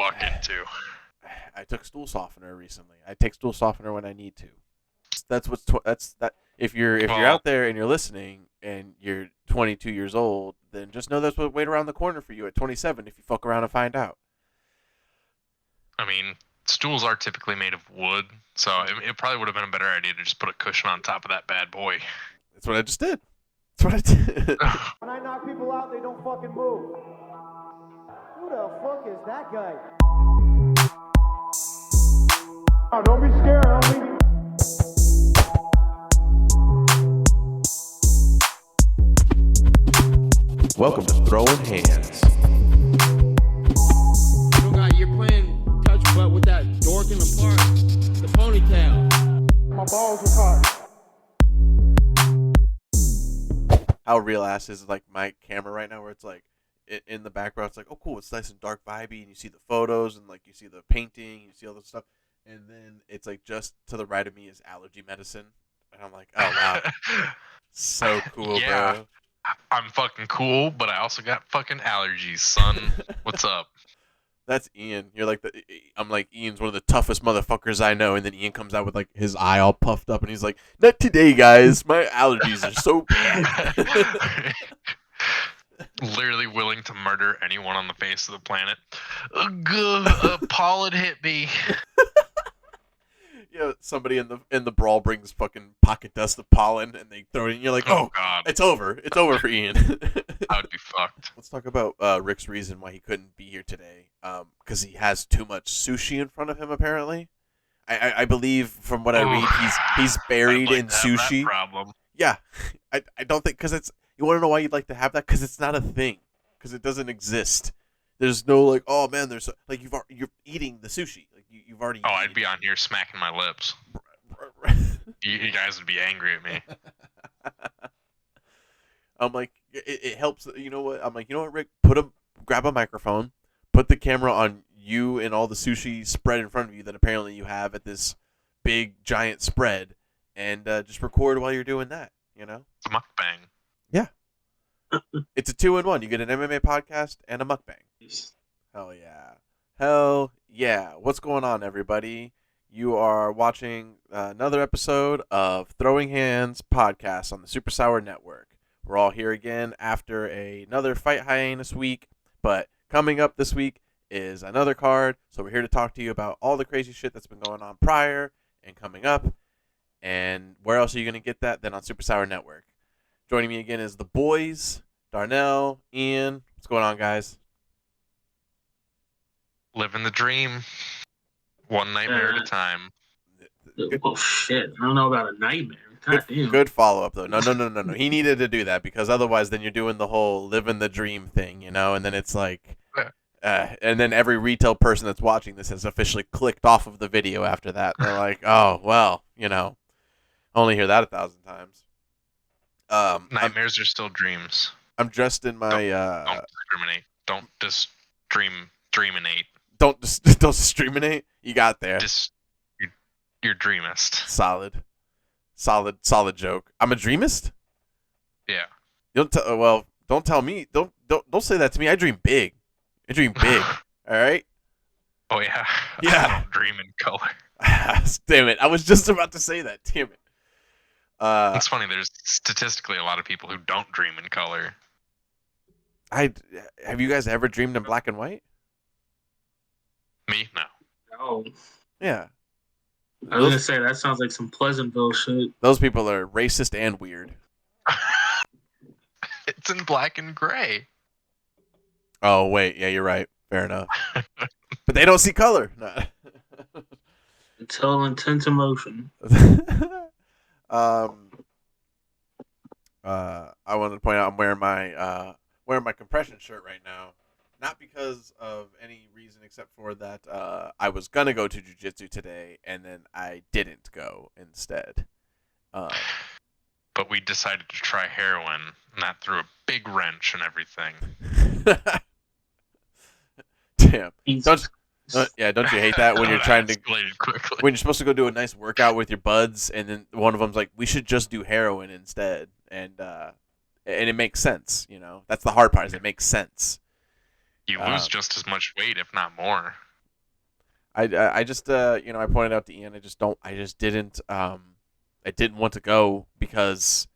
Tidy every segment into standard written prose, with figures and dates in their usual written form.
walk into? I took stool softener recently. I take stool softener when I need to. That's that. If you're Well, out there and you're listening and you're 22 years old, then just know that's what wait around the corner for you at 27 if you fuck around and find out. I mean, stools are typically made of wood, so it probably would have been a better idea to just put a cushion on top of that bad boy. That's what I just did. That's what I did. When I knock people out, they don't fucking move. Who the fuck is that guy? Oh, don't be scared, homie. Welcome to Throwing Hands. You got you're playing touch butt with that dork in the park, the ponytail. My balls are hot. How real ass is like my camera right now, where it's like in the background, it's like, oh cool, it's nice and dark vibey, and you see the photos and like you see the painting, you see all this stuff, and then it's like just to the right of me is allergy medicine, and I'm like, oh wow, so cool, Yeah. bro. I'm fucking cool, but I also got fucking allergies, son. What's up? That's Ian. You're like I'm like, Ian's one of the toughest motherfuckers I know, and then Ian comes out with like his eye all puffed up, and he's like, not today, guys. My allergies are so bad. Literally willing to murder anyone on the face of the planet. Pollen hit me. Yeah, somebody in the brawl brings fucking pocket dust of pollen, and they throw it in. You're like, Oh oh, god, it's over. It's over for Ian. I would be fucked. Let's talk about Rick's reason why he couldn't be here today. Because he has too much sushi in front of him. Apparently, I believe from what I read, he's buried I'd like in to have that sushi. problem. Yeah, I don't think because it's. You want to know why you'd like to have that? Because it's not a thing. Because it doesn't exist. There's no like, oh man, there's like you're eating the sushi. Like you've already. Oh, I'd be on here smacking my lips. You guys would be angry at me. I'm like, it helps. You know what? I'm like, you know what, Rick? Grab a microphone, put the camera on you and all the sushi spread in front of you that apparently you have at this big giant spread, and just record while you're doing that. You know, It's a mukbang. yeah, it's a 2-in-1. You get an MMA podcast and a mukbang. Hell yeah, hell yeah! What's going on, everybody? You are watching another episode of Throwing Hands podcast on the SuperSour Network. We're all here again after another fight hiatus week, but coming up this week is another card, so we're here to talk to you about all the crazy shit that's been going on prior and coming up, and where else are you going to get that than on SuperSour Network? Joining me again is the boys, Darnell, Ian. What's going on, guys? Living the dream. One nightmare at a time. Oh shit! I don't know about a nightmare. God damn. Good follow-up, though. No. He needed to do that because otherwise then you're doing the whole living the dream thing, you know? And then it's like... and then every retail person that's watching this has officially clicked off of the video after that. They're like, oh, well, you know, only hear that 1,000 times. Nightmares are still dreams. I'm dressed in my... Don't discriminate. Don't just dreaminate. Don't discriminate? You got there. Just you're dreamist. Solid joke. I'm a dreamist? Yeah. You don't don't tell me. Don't say that to me. I dream big. All right? Oh yeah. Yeah. I don't dream in color. Damn it. I was just about to say that. Damn it. It's funny. There's statistically a lot of people who don't dream in color. Have you guys ever dreamed in black and white? Me, no. Oh, Yeah. I was gonna say that sounds like some Pleasantville shit. Those people are racist and weird. It's in black and gray. Oh, wait. Yeah, you're right. Fair enough. But they don't see color. No. It's all intense emotion. I wanted to point out I'm wearing my compression shirt right now. Not because of any reason except for that I was going to go to jiu-jitsu today, and then I didn't go instead. But we decided to try heroin, and that threw a big wrench in everything. Damn. Don't you hate that when you're trying to... Escalated quickly. When you're supposed to go do a nice workout with your buds, and then one of them's like, we should just do heroin instead. And it makes sense, you know? That's the hard part, is it makes sense. You lose just as much weight, if not more. I just I pointed out to Ian. I didn't want to go because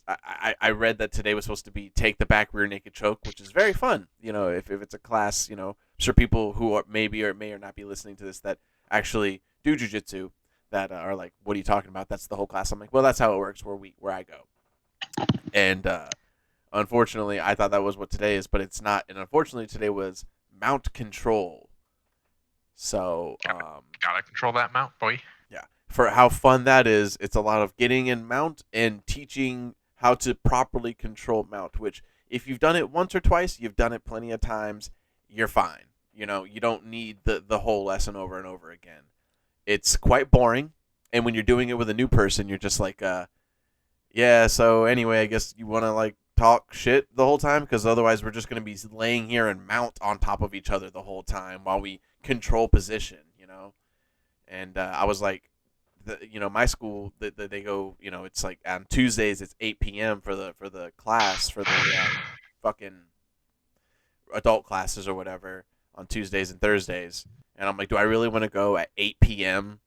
I read that today was supposed to be take the back rear naked choke, which is very fun. If it's a class, I'm sure people who are maybe or may or not be listening to this that actually do jujitsu that are like, what are you talking about? That's the whole class. I'm like, well, that's how it works where I go. And unfortunately, I thought that was what today is, but it's not. And unfortunately, today was mount control. So Gotta control that mount, boy. yeah, for how fun that is, it's a lot of getting in mount and teaching how to properly control mount. Which, if you've done it once or twice, you've done it plenty of times. You're fine. You don't need the whole lesson over and over again. It's quite boring, and when you're doing it with a new person, you're just like, yeah. So anyway, I guess you want to like talk shit the whole time because otherwise we're just gonna be laying here and mount on top of each other the whole time while we control position. And I was like, my school, they go, it's like on Tuesdays it's 8 p.m. for the class for the fucking adult classes or whatever on Tuesdays and Thursdays. And I'm like, do I really want to go at 8 p.m.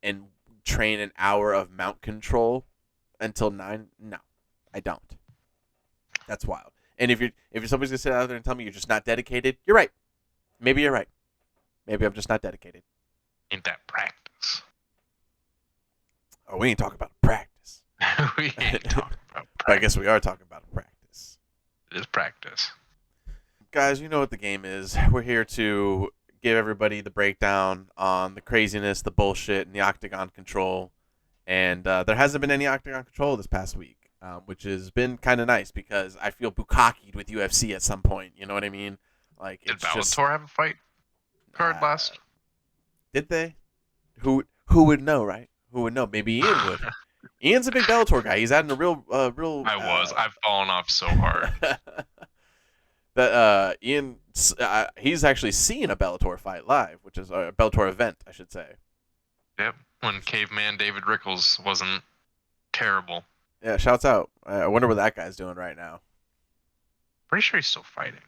and train an hour of mount control until 9? No, I don't. That's wild. And if somebody's gonna sit out there and tell me you're just not dedicated, you're right. Maybe you're right. Maybe I'm just not dedicated. Ain't that practice? Oh, we ain't talking about practice. We ain't talking about practice. But I guess we are talking about practice. It is practice. Guys, you know what the game is. We're here to give everybody the breakdown on the craziness, the bullshit, and the Octagon control. And there hasn't been any Octagon control this past week, which has been kind of nice because I feel bukkakied with UFC at some point. You know what I mean? Like, Did it's Bellator just have a fight card last? Did they? Who would know, right? Who would know? Maybe Ian would. Ian's a big Bellator guy. He's adding a real. I've fallen off so hard. That Ian, he's actually seen a Bellator fight live, which is a Bellator event, I should say. Yep. When caveman David Rickles wasn't terrible. Yeah, shouts out. I wonder what that guy's doing right now. Pretty sure he's still fighting.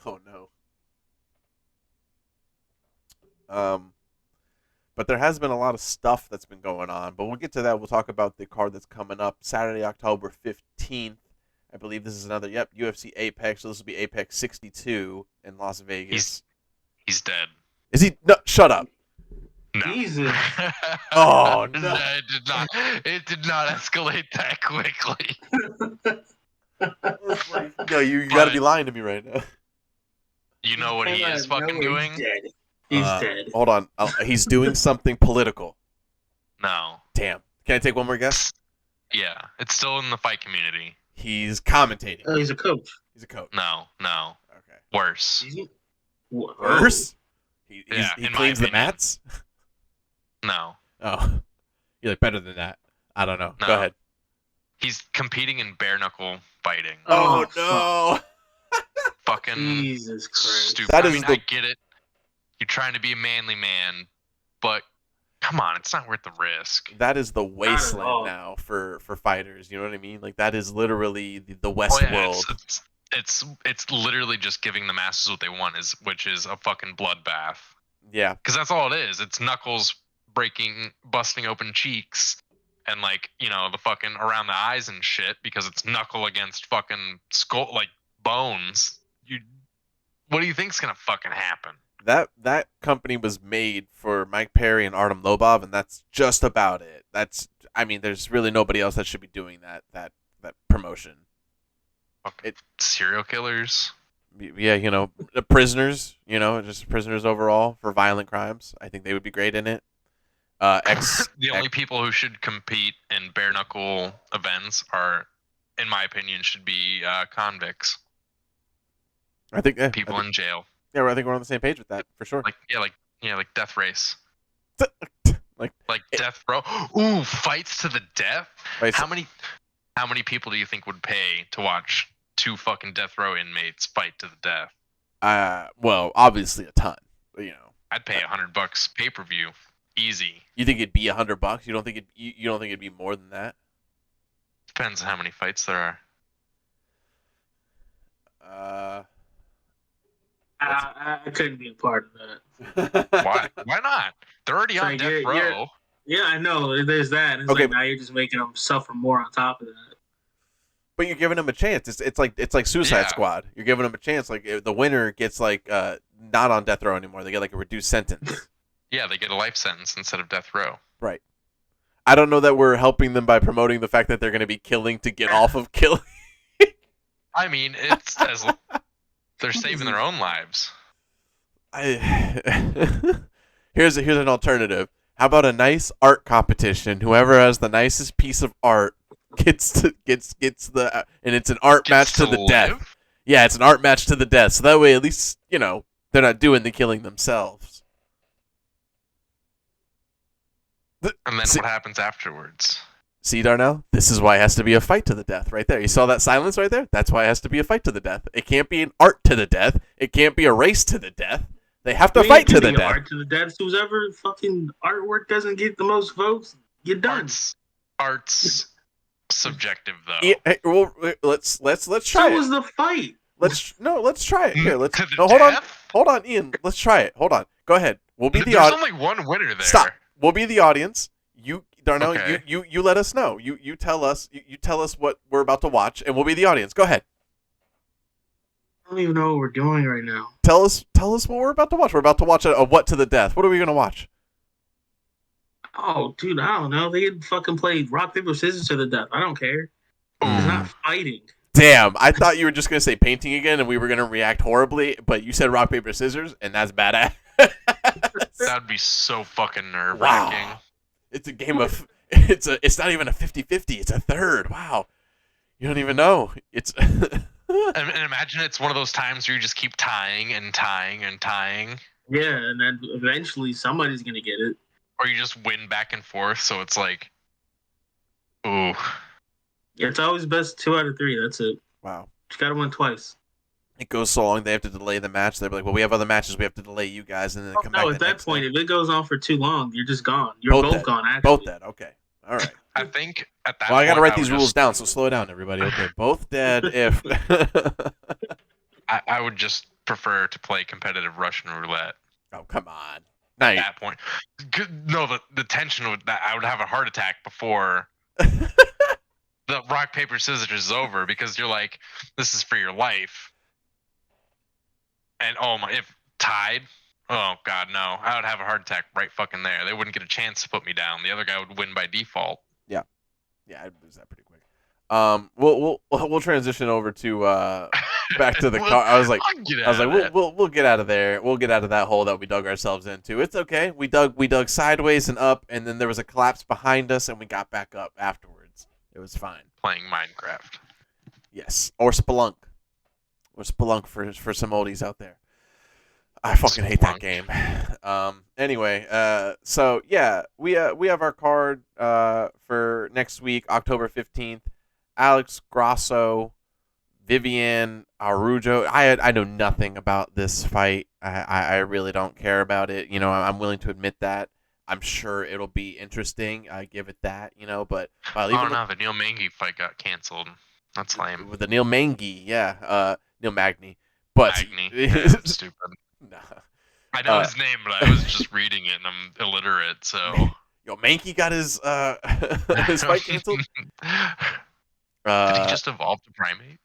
Oh no. But there has been a lot of stuff that's been going on. But we'll get to that. We'll talk about the card that's coming up Saturday, October 15th. I believe this is another, UFC Apex. So this will be Apex 62 in Las Vegas. He's dead. Is he? No, shut up. No. Jesus. Oh, no. It did not escalate that quickly. No, you got to be lying to me right now. You know what he is fucking doing? He's dead. He's dead. Hold on. He's doing something political. No. Damn. Can I take one more guess? Yeah, it's still in the fight community. He's commentating. Oh, he's a coach. He's a coach. No. Okay. Worse. Is he? Worse? He in my cleans the opinion. mats? No. Oh. You're like, better than that. I don't know. No. Go ahead. He's competing in bare knuckle fighting. Oh, no. Fucking Jesus Christ. stupid. That I is mean, the- I get it. You're trying to be a manly man, but come on, it's not worth the risk. That is the all. wasteland now for fighters. You know what I mean? Like, that is literally the Oh, West yeah, world. it's literally just giving the masses what they want, which is a fucking bloodbath. Yeah. Because that's all it is. It's knuckles busting open cheeks, and the fucking around the eyes and shit. Because it's knuckle against fucking skull, like bones. What do you think's gonna fucking happen? That company was made for Mike Perry and Artem Lobov, and that's just about it. There's really nobody else that should be doing that promotion. Serial killers. Yeah, prisoners, just prisoners overall for violent crimes. I think they would be great in it. The only people who should compete in bare knuckle events are, in my opinion, should be convicts. I think People in jail. Yeah, I think we're on the same page with that for sure. Like death race. Like death row. Ooh, fights to the death. Wait, How many people do you think would pay to watch two fucking death row inmates fight to the death? Well, obviously a ton. But, I'd pay $100 pay-per-view, easy. you think it'd be $100? You don't think it'd be more than that? Depends on how many fights there are. I couldn't be a part of that. Why? Why not? They're already It's on like, death row. yeah, I know. There's that. It's Okay, like now you're just making them suffer more on top of that. but you're giving them a chance. It's like Suicide Yeah. Squad. You're giving them a chance. Like the winner gets like not on death row anymore. They get like a reduced sentence. Yeah, they get a life sentence instead of death row. Right. I don't know that we're helping them by promoting the fact that they're going to be killing to get off of killing. I mean, it's as they're saving their own lives. Here's an alternative. How about a nice art competition? Whoever has the nicest piece of art gets the and it's an art match to the death. Yeah, it's an art match to the death. So that way, at least they're not doing the killing themselves. And then what happens afterwards? See, Darnell? This is why it has to be a fight to the death right there. You saw that silence right there? That's why it has to be a fight to the death. It can't be an art to the death. It can't be a race to the death. They have to fight to the death. Art to the death. Whoever fucking artwork doesn't get the most votes, get done. Art's subjective though. Yeah, hey, well, let's try So it. was the fight. Let's try it. Here, let's. To the No, hold on, Ian. Let's try it. Hold on. Go ahead. We'll be the There's audience. only one winner there. Stop. We'll be the audience. You, Darnell. Okay. You let us know. You tell us. You tell us what we're about to watch, and we'll be the audience. Go ahead. I don't even know what we're doing right now. Tell us what we're about to watch. We're about to watch a what to the death. What are we gonna watch? Oh, dude, I don't know. They could fucking play rock, paper, scissors to the death. I don't care. It's not fighting. Damn, I thought you were just gonna say painting again, and we were gonna react horribly. But you said rock, paper, scissors, and that's badass. That'd be so fucking nerve wracking. Wow. It's a game of. It's not even a 50-50. It's a third. Wow. You don't even know. It's. And imagine it's one of those times where you just keep tying and tying and tying. Yeah, and then eventually somebody's gonna get it. Or you just win back and forth, so it's like, ooh. Yeah, it's always best 2 out of 3. That's it. Wow. You gotta win twice. It goes so long they have to delay the match. They're like, well, we have other matches. We have to delay you guys, and then come back. No, at the that next point, day. if it goes on for too long, you're just gone. You're both gone. Actually, Both dead. Okay. All right. I think at that Well, I point, gotta write would these rules just- down, so slow down, everybody. Okay, both dead if. I would just prefer to play competitive Russian roulette Oh, come on. at Night. that point. No, the tension would that I would have a heart attack before the rock paper scissors is over, because you're like, this is for your life. And oh my, if tied, oh god, no, I would have a heart attack right fucking there. They wouldn't get a chance to put me down. The other guy would win by default. Yeah, I'd lose that pretty quick. We'll transition over to back to the car. I was like, we'll get out of there. We'll get out of that hole that we dug ourselves into. It's okay. We dug sideways and up, and then there was a collapse behind us, and we got back up afterwards. It was fine. Playing Minecraft. Yes, or Spelunk, for some oldies out there. I fucking hate that game. Anyway, so yeah, we have our card for next week, October 15th. Alex Grasso, Vivian Arujo. I know nothing about this fight. I really don't care about it. I'm willing to admit that. I'm sure it'll be interesting. I give it that. But Oh no, the Neil Mangy fight got canceled. That's lame. with the Neil Mangy, yeah, Neil Magny, but Magny. Yeah, I'm stupid. Nah. I know his name, but I was just reading it, and I'm illiterate, so. Yo, Mankey got his his fight canceled. Did he just evolve to primate?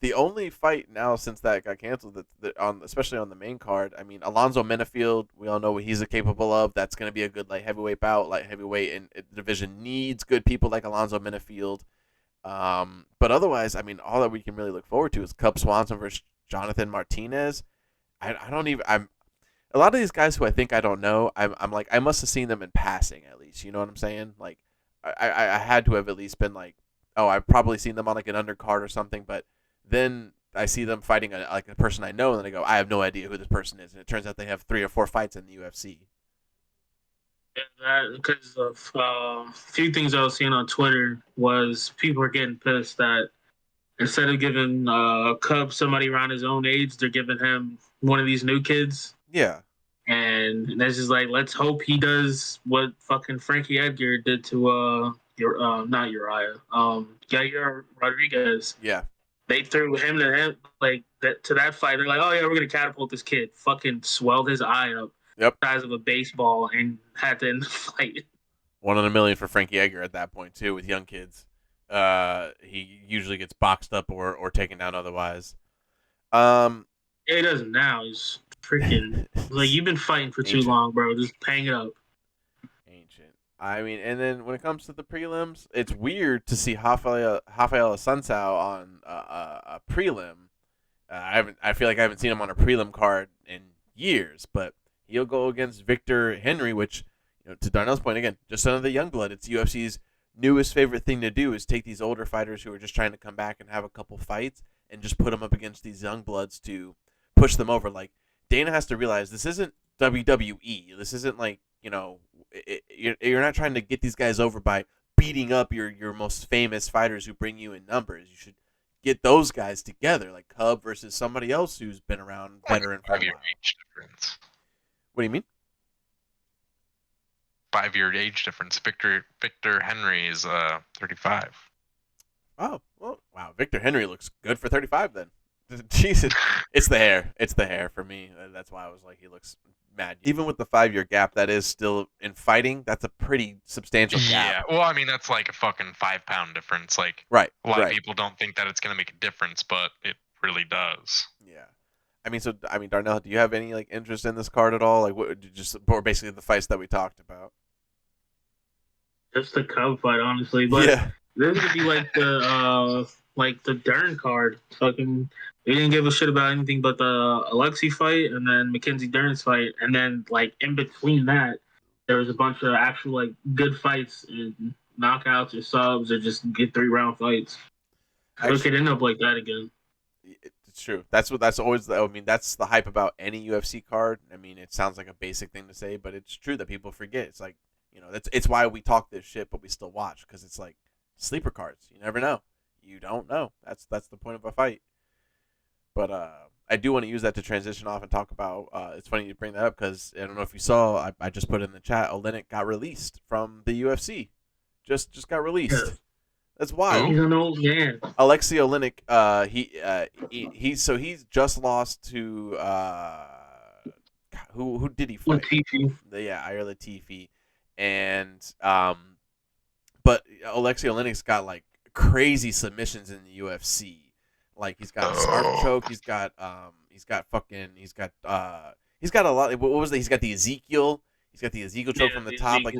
The only fight now since that got canceled, especially on the main card, I mean, Alonzo Menifield, we all know what he's capable of. That's going to be a good light heavyweight bout. Light heavyweight and the division needs good people like Alonzo Menifield. But otherwise, I mean, all that we can really look forward to is Cub Swanson versus Jonathan Martinez. I'm a lot of these guys who I think I don't know. I'm like, I must have seen them in passing at least. You know what I'm saying? Like, I had to have at least been like, oh, I've probably seen them on like an undercard or something, but then I see them fighting a person I know, and then I go, I have no idea who this person is, and it turns out they have 3 or 4 fights in the UFC. Yeah, that because of a few things I was seeing on Twitter was people are getting pissed that instead of giving Cub somebody around his own age, they're giving him one of these new kids. Yeah. And that's just like, let's hope he does what fucking Frankie Edgar did to not Uriah, Yair Rodriguez. Yeah. They threw him to him to that fight. They're like, oh yeah, we're gonna catapult this kid. Fucking swelled his eye up, Yep. size of a baseball, and had to end the fight. 1 in a million for Frankie Edgar at that point too. With young kids, he usually gets boxed up or taken down otherwise. Yeah, he doesn't now. He's freaking like, you've been fighting for too long, bro. Just hang it up. Ancient. I mean, and then when it comes to the prelims, it's weird to see Rafael Sunsao on a prelim. I feel like I haven't seen him on a prelim card in years, but he'll go against Victor Henry, which, to Darnell's point again, just another young blood. It's UFC's newest favorite thing to do is take these older fighters who are just trying to come back and have a couple fights and just put them up against these young bloods to push them over. Like, Dana has to realize this isn't WWE. This isn't like, you're not trying to get these guys over by beating up your most famous fighters who bring you in numbers. You should get those guys together, like Cub versus somebody else who's been around veteran for a while. 5-year age difference. What do you mean? 5-year age difference. Victor Henry is 35. Oh, well, wow. Victor Henry looks good for 35 then. Jesus. It's the hair. It's the hair for me. That's why I was like, he looks mad. Even with the 5-year gap, that is still, in fighting, that's a pretty substantial gap. Yeah, well, I mean, that's like a fucking 5-pound difference. Like, right. A lot of people don't think that it's going to make a difference, but it really does. Yeah. I mean, Darnell, do you have any like interest in this card at all? Like, or basically the fights that we talked about? Just the Cub fight, honestly. But yeah. This would be like the Dern card. Fucking, they didn't give a shit about anything but the Alexi fight and then Mackenzie Dern's fight, and then like in between that, there was a bunch of actual like good fights and knockouts or subs or just get 3-round fights. It could end up like that again. It's true. That's always. I mean, that's the hype about any UFC card. I mean, it sounds like a basic thing to say, but it's true that people forget. It's like, it's why we talk this shit, but we still watch, because it's like sleeper cards. You never know. You don't know. That's the point of a fight. But I do want to use that to transition off and talk about. It's funny you bring that up, because I don't know if you saw. I just put it in the chat. Olenek got released from the UFC. Just got released. Yeah. That's wild. He's an old man. Alexei Olenek. He's just lost to who did he fight? Latifi. Iyer Latifi. And but Alexei Olenek's got like crazy submissions in the UFC. Like, he's got a snarf choke. He's got a lot. What was that? He's got the Ezekiel. He's got the Ezekiel choke from the top. Like,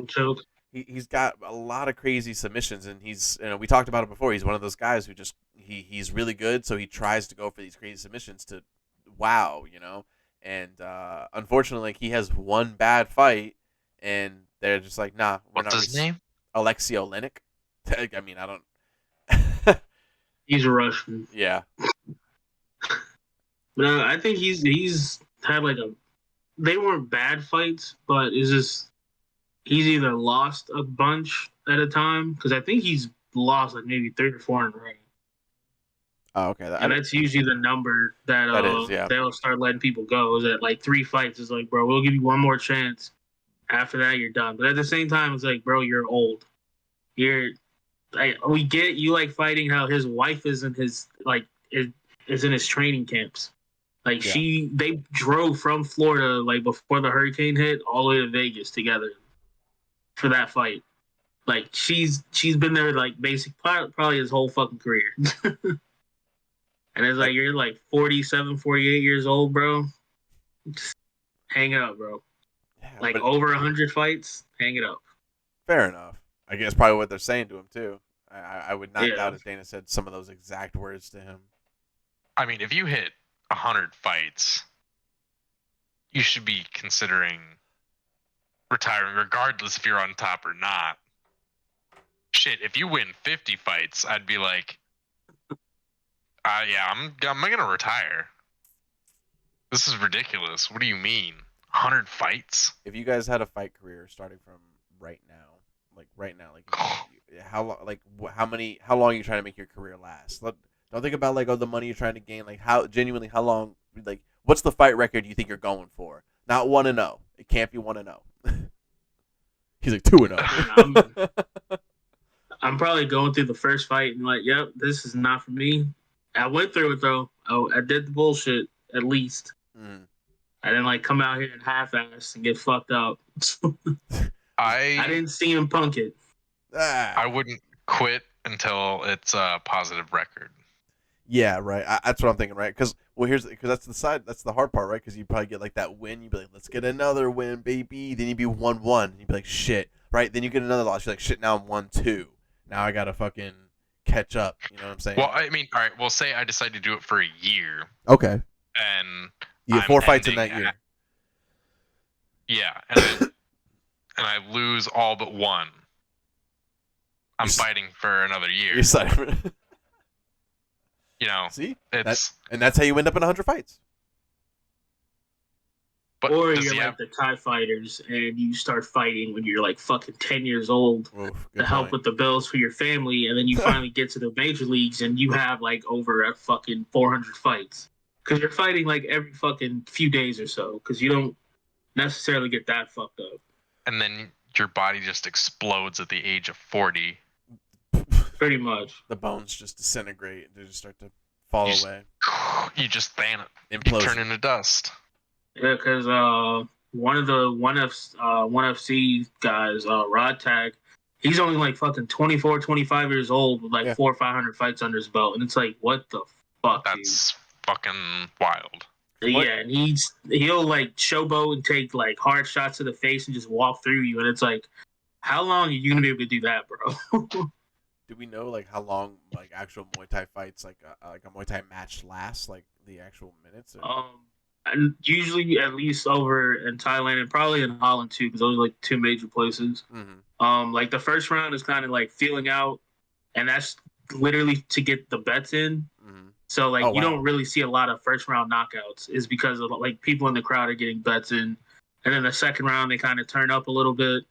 he's got a lot of crazy submissions, and he's, we talked about it before. He's one of those guys who just he's really good, so he tries to go for these crazy submissions to wow, And unfortunately, like, he has one bad fight, and they're just like, nah. What's his name? Alexei Olenek. I mean, I don't. He's Russian. Yeah. But I think he's had like they weren't bad fights, but it's just he's either lost a bunch at a time, because I think he's lost like maybe 3 or 4 in a row. Oh, okay. And that's usually the number that is, yeah. They'll start letting people go. Is at like 3 fights. It's like, bro, we'll give you one more chance. After that, you're done. But at the same time, it's like, bro, you're old. We get you like fighting how his wife is in his is in his training camps. Like, yeah. They drove from Florida like before the hurricane hit all the way to Vegas together for that fight. Like, she's been there like probably his whole fucking career. And it's like, you're like 47, 48 years old, bro. Just hang it up, bro. Yeah, like, over 100 fights, hang it up. Fair enough. I guess probably what they're saying to him too. I would not doubt if Dana said some of those exact words to him. I mean, if you hit 100 fights, you should be considering retiring, regardless if you're on top or not. Shit, if you win 50 fights, I'd be like, yeah, I'm gonna retire. This is ridiculous. What do you mean, 100 fights? If you guys had a fight career starting from right now, how long are you trying to make your career last? Don't think about like, the money you're trying to gain. Like, how long? Like, what's the fight record you think you're going for? Not 1-0. It can't be 1-0. He's like 2-0. I'm probably going through the first fight and like, yep, this is not for me. I went through it though. I did the bullshit at least. Mm. I didn't like come out here and half-ass and get fucked up. I didn't see him punk it. I wouldn't quit until it's a positive record. Yeah, right. That's what I'm thinking, right? Because that's the hard part, right? Because you probably get like that win, you'd be like, let's get another win, baby. Then you'd be 1-1, and you'd be like, shit, right? Then you get another loss, you're like, shit, now I'm 1-2. Now I gotta fucking catch up. You know what I'm saying? Well, I mean, all right. Well, say I decide to do it for a year, Okay. and You get 4 fights in that year. Yeah, and I lose all but one. I'm fighting for another year. You're excited. You know, See, it's and that's how you end up in 100 fights. but Or does you're he like have- the TIE fighters and you start fighting when you're like fucking 10 years old Oof, to help point. with the bills for your family, and then you finally get to the major leagues and you have like over a fucking 400 fights. Because you're fighting like every fucking few days or so, because you don't necessarily get that fucked up. and then your body just explodes at the age of 40. Pretty much. The bones just disintegrate. They just start to fall You away. You just Thanos. You Implosion. turn into dust. Yeah, because one of the 1FC guys, Rod Tag, he's only like fucking 24, 25 years old with like 400 or 500 fights under his belt, and it's like, what the fuck, That's fucking wild. dude? Yeah, and he'll like showboat and take like hard shots to the face and just walk through you, and it's like, how long are you gonna be able to do that, bro? Do we know like how long like actual Muay Thai fights like a Muay Thai match lasts, like the actual minutes? Or... And usually at least over in Thailand and probably in Holland too, because those are like 2 major places. Mm-hmm. Like the first round is kind of like feeling out, and that's literally to get the bets in. Mm-hmm. So like you wow. don't really see a lot of first round knockouts, is because of like people in the crowd are getting bets in, and then the second round they kind of turn up a little bit,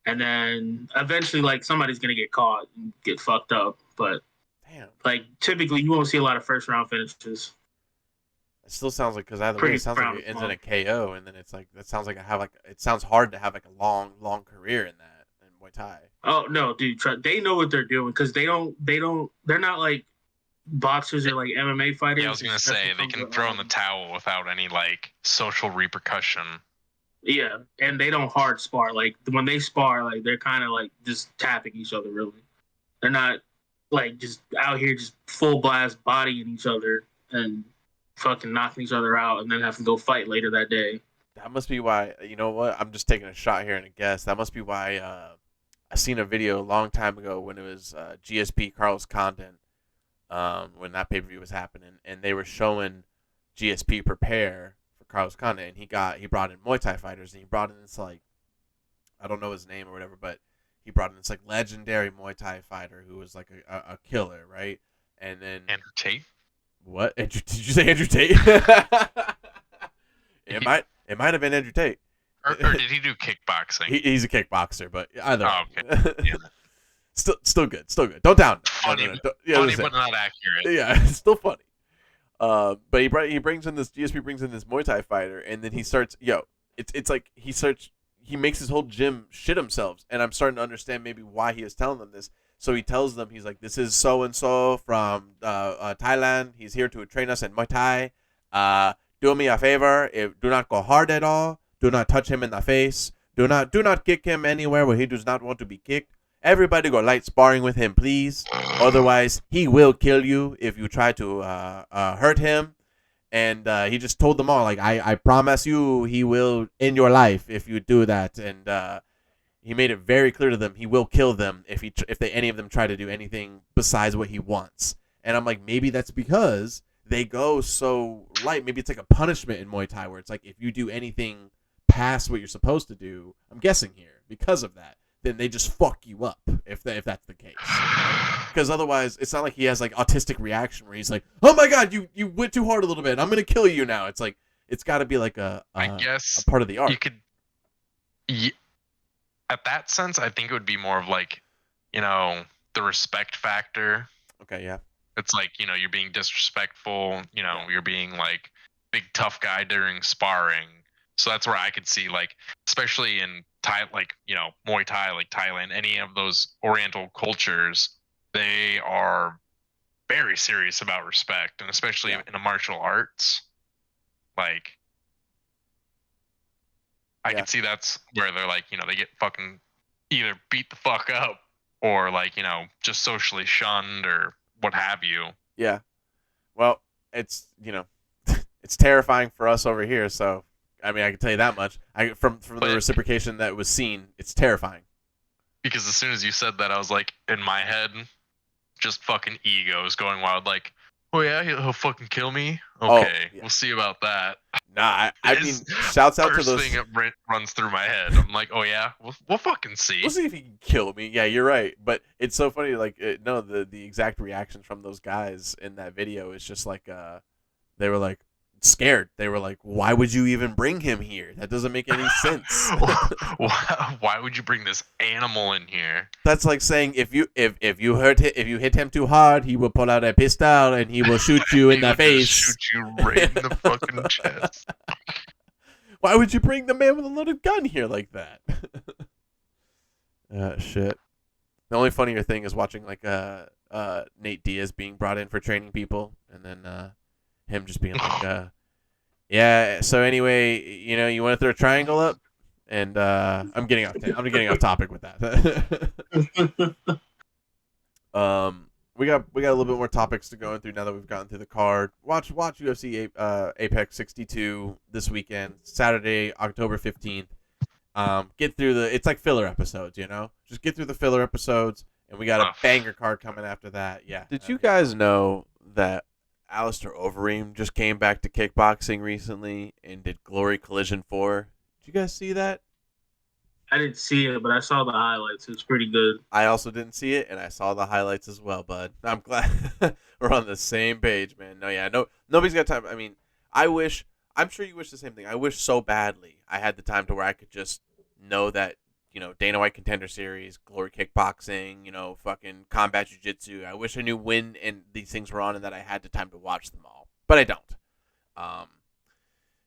and then eventually like somebody's gonna get caught and get fucked up. But damn, like typically you won't see a lot of first round finishes. it still sounds like, because either way it sounds like it ends in a KO, and then it's like that sounds like it sounds hard to have like a long career in that in Muay Thai. Oh no, dude! They know what they're doing, because they're not like boxers or like MMA fighters. Yeah, I was gonna say they can throw in the towel without any like social repercussion. Yeah, and they don't hard spar. Like when they spar, like they're kind of like just tapping each other. Really, they're not like just out here just full blast bodying each other and fucking knocking each other out, and then have to go fight later that day. That must be why. You know what? I'm just taking a shot here and a guess. That must be why. I seen a video a long time ago when it was GSP Carlos Condon, when that pay-per-view was happening, and they were showing GSP prepare for Carlos Condon, and he brought in Muay Thai fighters, and he brought in this like, I don't know his name or whatever, but he brought in this like legendary Muay Thai fighter who was like a killer, right? And then Andrew Tate. What? Did you say Andrew Tate? It might have been Andrew Tate. Or did he do kickboxing? He's a kickboxer, but either. Oh, okay. Yeah. Still good. Don't down. Funny, funny but not accurate. Yeah, it's still funny. But he brings in this GSP brings in this Muay Thai fighter, and then he starts. It's like he makes his whole gym shit himself, and I'm starting to understand maybe why he is telling them this. So he tells them, he's like, this is so and so from Thailand. He's here to train us in Muay Thai. Do me a favor. Do not go hard at all. Do not touch him in the face. Do not kick him anywhere where he does not want to be kicked. Everybody go light sparring with him, please. Otherwise, he will kill you if you try to hurt him. And he just told them all, like, I promise you he will end your life if you do that. And he made it very clear to them he will kill them if any of them try to do anything besides what he wants. And I'm like, maybe that's because they go so light. Maybe it's like a punishment in Muay Thai where it's like if you do anything past what you're supposed to do, I'm guessing here, because of that, then they just fuck you up if that's the case. Because otherwise, it's not like he has like autistic reaction where he's like, oh my god, you went too hard a little bit, I'm gonna kill you now. It's like it's got to be like a part of the art. You could, at that sense, I think it would be more of like, the respect factor. Okay, yeah. It's like, you're being disrespectful, you're being like big tough guy during sparring. So that's where I could see, like, especially in Thai, like, Muay Thai, like Thailand, any of those Oriental cultures, they are very serious about respect, and especially in a martial arts. Like, I can see that's where they're like, they get fucking either beat the fuck up or like, just socially shunned or what have you. Yeah. Well, it's, it's terrifying for us over here. So, I mean, I can tell you that much. From the reciprocation that was seen, it's terrifying. Because as soon as you said that, I was like, in my head, just fucking egos going wild. Like, oh yeah, he'll fucking kill me. Okay, we'll see about that. Nah, I mean, shouts out to those. First thing that runs through my head. I'm like, oh yeah, we'll fucking see. We'll see if he can kill me. Yeah, you're right. But it's so funny. Like, no, the exact reactions from those guys in that video is just like, they were like scared. They were like, why would you even bring him here? That doesn't make any sense. Why would you bring this animal in here? That's like saying if you hit him too hard, he will pull out a pistol and he will shoot you in the face. Shoot you right in the fucking chest. Why would you bring the man with a loaded gun here like that? Shit. The only funnier thing is watching like Nate Diaz being brought in for training people, and then him just being like, yeah. So anyway, you want to throw a triangle up, and I'm getting off topic with that. We got a little bit more topics to go through now that we've gotten through the card. Watch UFC Apex 62 this weekend, Saturday, October 15th. Get through it's like filler episodes, just get through the filler episodes, and we got a banger card coming after that. Yeah. Did you guys know that Alistair Overeem just came back to kickboxing recently and did Glory Collision 4? Did you guys see that? I didn't see it, but I saw the highlights. It was pretty good. I also didn't see it, and I saw the highlights as well, bud. I'm glad we're on the same page, man. Nobody's got time. I mean, I'm sure you wish the same thing. I wish so badly I had the time to where I could just know that, Dana White Contender Series, Glory Kickboxing, fucking Combat Jiu-Jitsu. I wish I knew when and these things were on and that I had the time to watch them all. But I don't.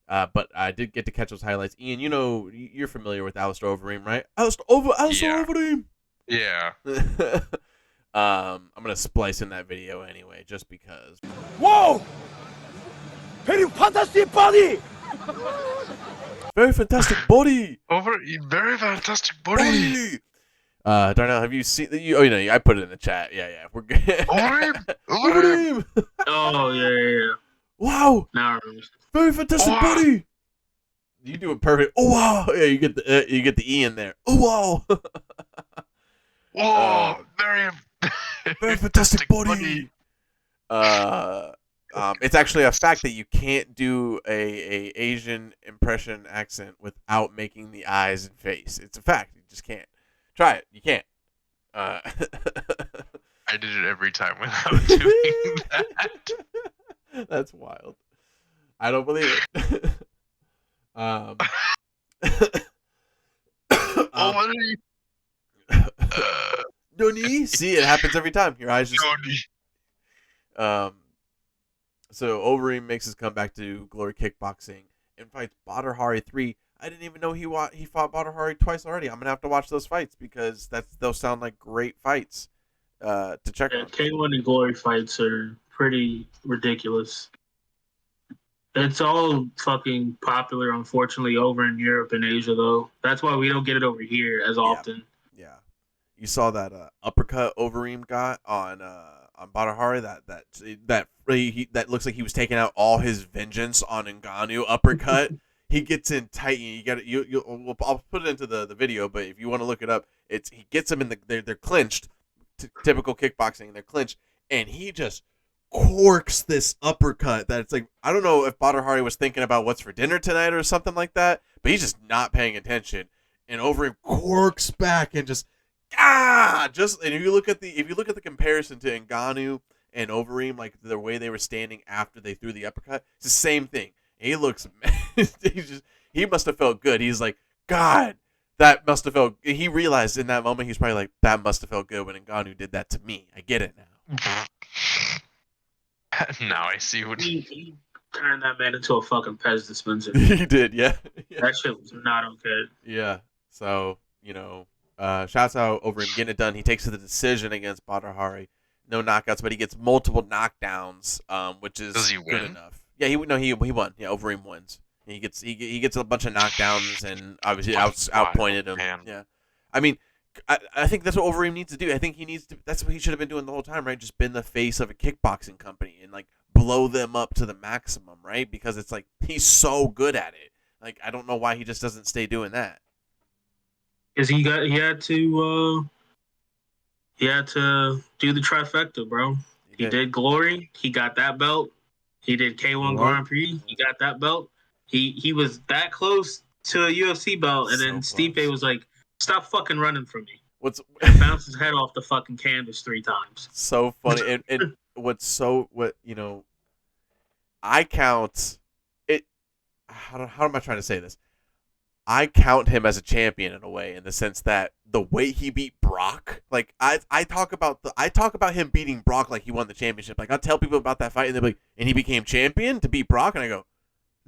But I did get to catch those highlights. Ian, you're familiar with Alistair Overeem, right? Alistair Overeem! Yeah. I'm going to splice in that video anyway, just because. Whoa! Very fantastic body! Very fantastic body! Very fantastic body! Darnell, have you seen the? I put it in the chat. Yeah. We're good. Overeem! Oh, yeah. Wow! Now I remember. Very fantastic body! You do it perfect. Oh, wow! Yeah, you get the E in there. Oh, wow! Whoa! Very fantastic body! It's actually a fact that you can't do a Asian impression accent without making the eyes and face. It's a fact. You just can't. Try it. You can't. I did it every time without doing that. That's wild. I don't believe it. What are you? Donnie? See, it happens every time. Your eyes just. So Overeem makes his comeback to Glory Kickboxing and fights Badr Hari 3. I didn't even know he fought Badr Hari twice already. I'm gonna have to watch those fights because those sound like great fights to check out. K1 and Glory fights are pretty ridiculous. It's all fucking popular, unfortunately, over in Europe and Asia, though. That's why we don't get it over here as often. Yeah. You saw that uppercut Overeem got on Badr Hari. That looks like he was taking out all his vengeance on Ngannou uppercut. He gets in tight. I'll put it into the video, but if you want to look it up, he gets him in they're clinched. Typical kickboxing, they're clinched, and he just corks this uppercut that it's like, I don't know if Badr Hari was thinking about what's for dinner tonight or something like that, but he's just not paying attention, and Overeem corks back and and if you look at the comparison to Ngannou and Overeem, like the way they were standing after they threw the uppercut, it's the same thing. He looks he must have felt good. He's like, God, that must have felt. He realized in that moment he's probably like, that must have felt good when Ngannou did that to me. I get it now. Now I see what he turned that man into a fucking Pez dispenser. He did, yeah. That shit was not okay. Yeah. So, shouts out Overeem getting it done. He takes the decision against Badr Hari. no knockouts, but he gets multiple knockdowns, which is Does he good win? enough. Yeah, he won. Yeah, Overeem wins. He gets a bunch of knockdowns and obviously outpointed him. Man. Yeah, I mean, I think that's what Overeem needs to do. I think he needs to. That's what he should have been doing the whole time, right? Just been the face of a kickboxing company and like blow them up to the maximum, right? Because it's like he's so good at it. Like I don't know why he just doesn't stay doing that. Because he had to do the trifecta, bro. He did Glory. He got that belt. He did K1 Grand Prix. He got that belt. He was that close to a UFC belt, and then Stipe was like, "Stop fucking running from me." And bounced his head off the fucking canvas 3 times. So funny, and I count it. How am I trying to say this? I count him as a champion in a way, in the sense that the way he beat Brock, like I talk about him beating Brock like he won the championship. Like I tell people about that fight, and they're like, and he became champion to beat Brock, and I go,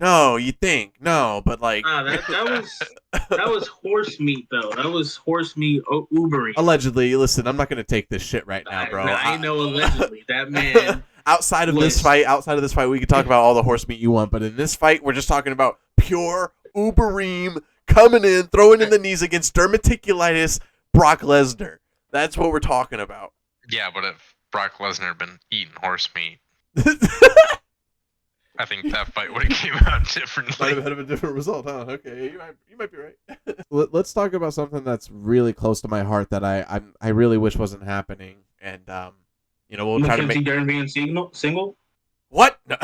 no, you think no, but like that was horse meat though. That was horse meat Ubering. Allegedly, listen, I'm not gonna take this shit right now, bro. I know allegedly that man. outside of this fight, we can talk about all the horse meat you want, but in this fight, we're just talking about pure Ubereem coming in, throwing in the knees against dermaticulitis Brock Lesnar. That's what we're talking about. Yeah, but if Brock Lesnar had been eating horse meat, I think that fight would have came out differently. Might have had a different result, huh? Okay, you might be right. Let's talk about something that's really close to my heart that I really wish wasn't happening, and we'll try to make. Mackenzie Dern being single. What? No.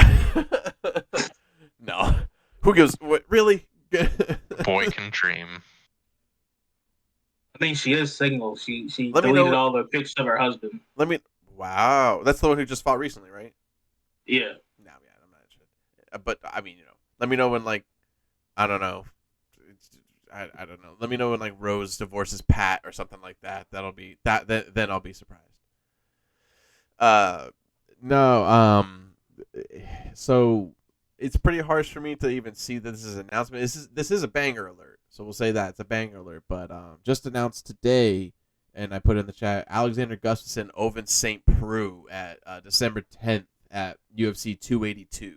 No. Who gives? What? Really? Boy can dream. I think she is single. She deleted all the pictures of her husband. Wow, that's the one who just fought recently, right? Yeah. No, yeah, I'm not sure. But I mean, let me know when I don't know. I don't know. Let me know when Rose divorces Pat or something like that. That'll be that. Then I'll be surprised. No. So it's pretty harsh for me to even see that this is an announcement. This is a banger alert. So we'll say that it's a banger alert. But just announced today, and I put in the chat, Alexander Gustafsson, ovince St. Preux at December 10th at UFC 282.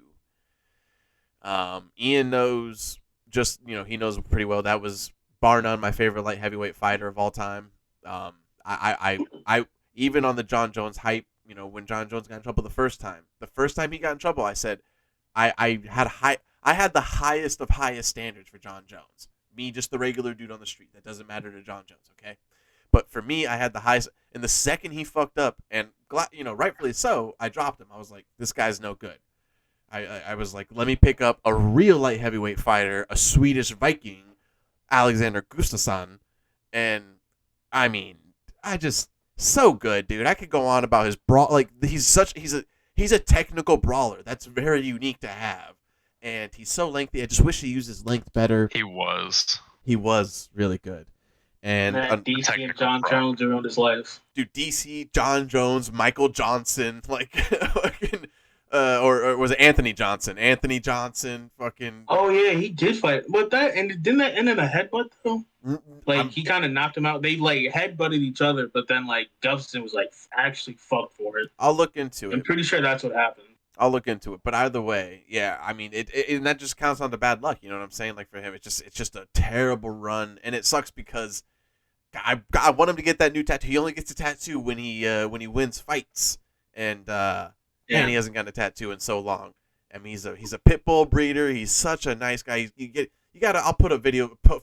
Ian knows, he knows pretty well. That was bar none my favorite light heavyweight fighter of all time. I even on the John Jones hype, when John Jones got in trouble the first time he got in trouble, I said I had the highest of highest standards for John Jones. Me, just the regular dude on the street. That doesn't matter to John Jones, okay? But for me, I had the highest. And the second he fucked up, and rightfully so, I dropped him. I was like, this guy's no good. I was like, let me pick up a real light heavyweight fighter, a Swedish Viking, Alexander Gustafsson, and I mean, so good, dude. I could go on about his brawl. Like he's a technical brawler. That's very unique to have, and he's so lengthy. I just wish he used his length better. He was really good. And DC and John Jones around his life. Dude, DC, John Jones, Michael Johnson, or was it Anthony Johnson? Anthony Johnson, fucking. Oh yeah, he did fight. But didn't that end in a headbutt though? He kind of knocked him out. They headbutted each other, but then Gustafsson was actually fucked for it. I'll look into it. I'm pretty sure that's what happened. I'll look into it. But either way, yeah, I mean, and that just counts on the bad luck. You know what I'm saying? For him, it's just a terrible run, and it sucks because I want him to get that new tattoo. He only gets a tattoo when he wins fights, and he hasn't gotten a tattoo in so long. I mean, he's a pit bull breeder. He's such a nice guy. I'll put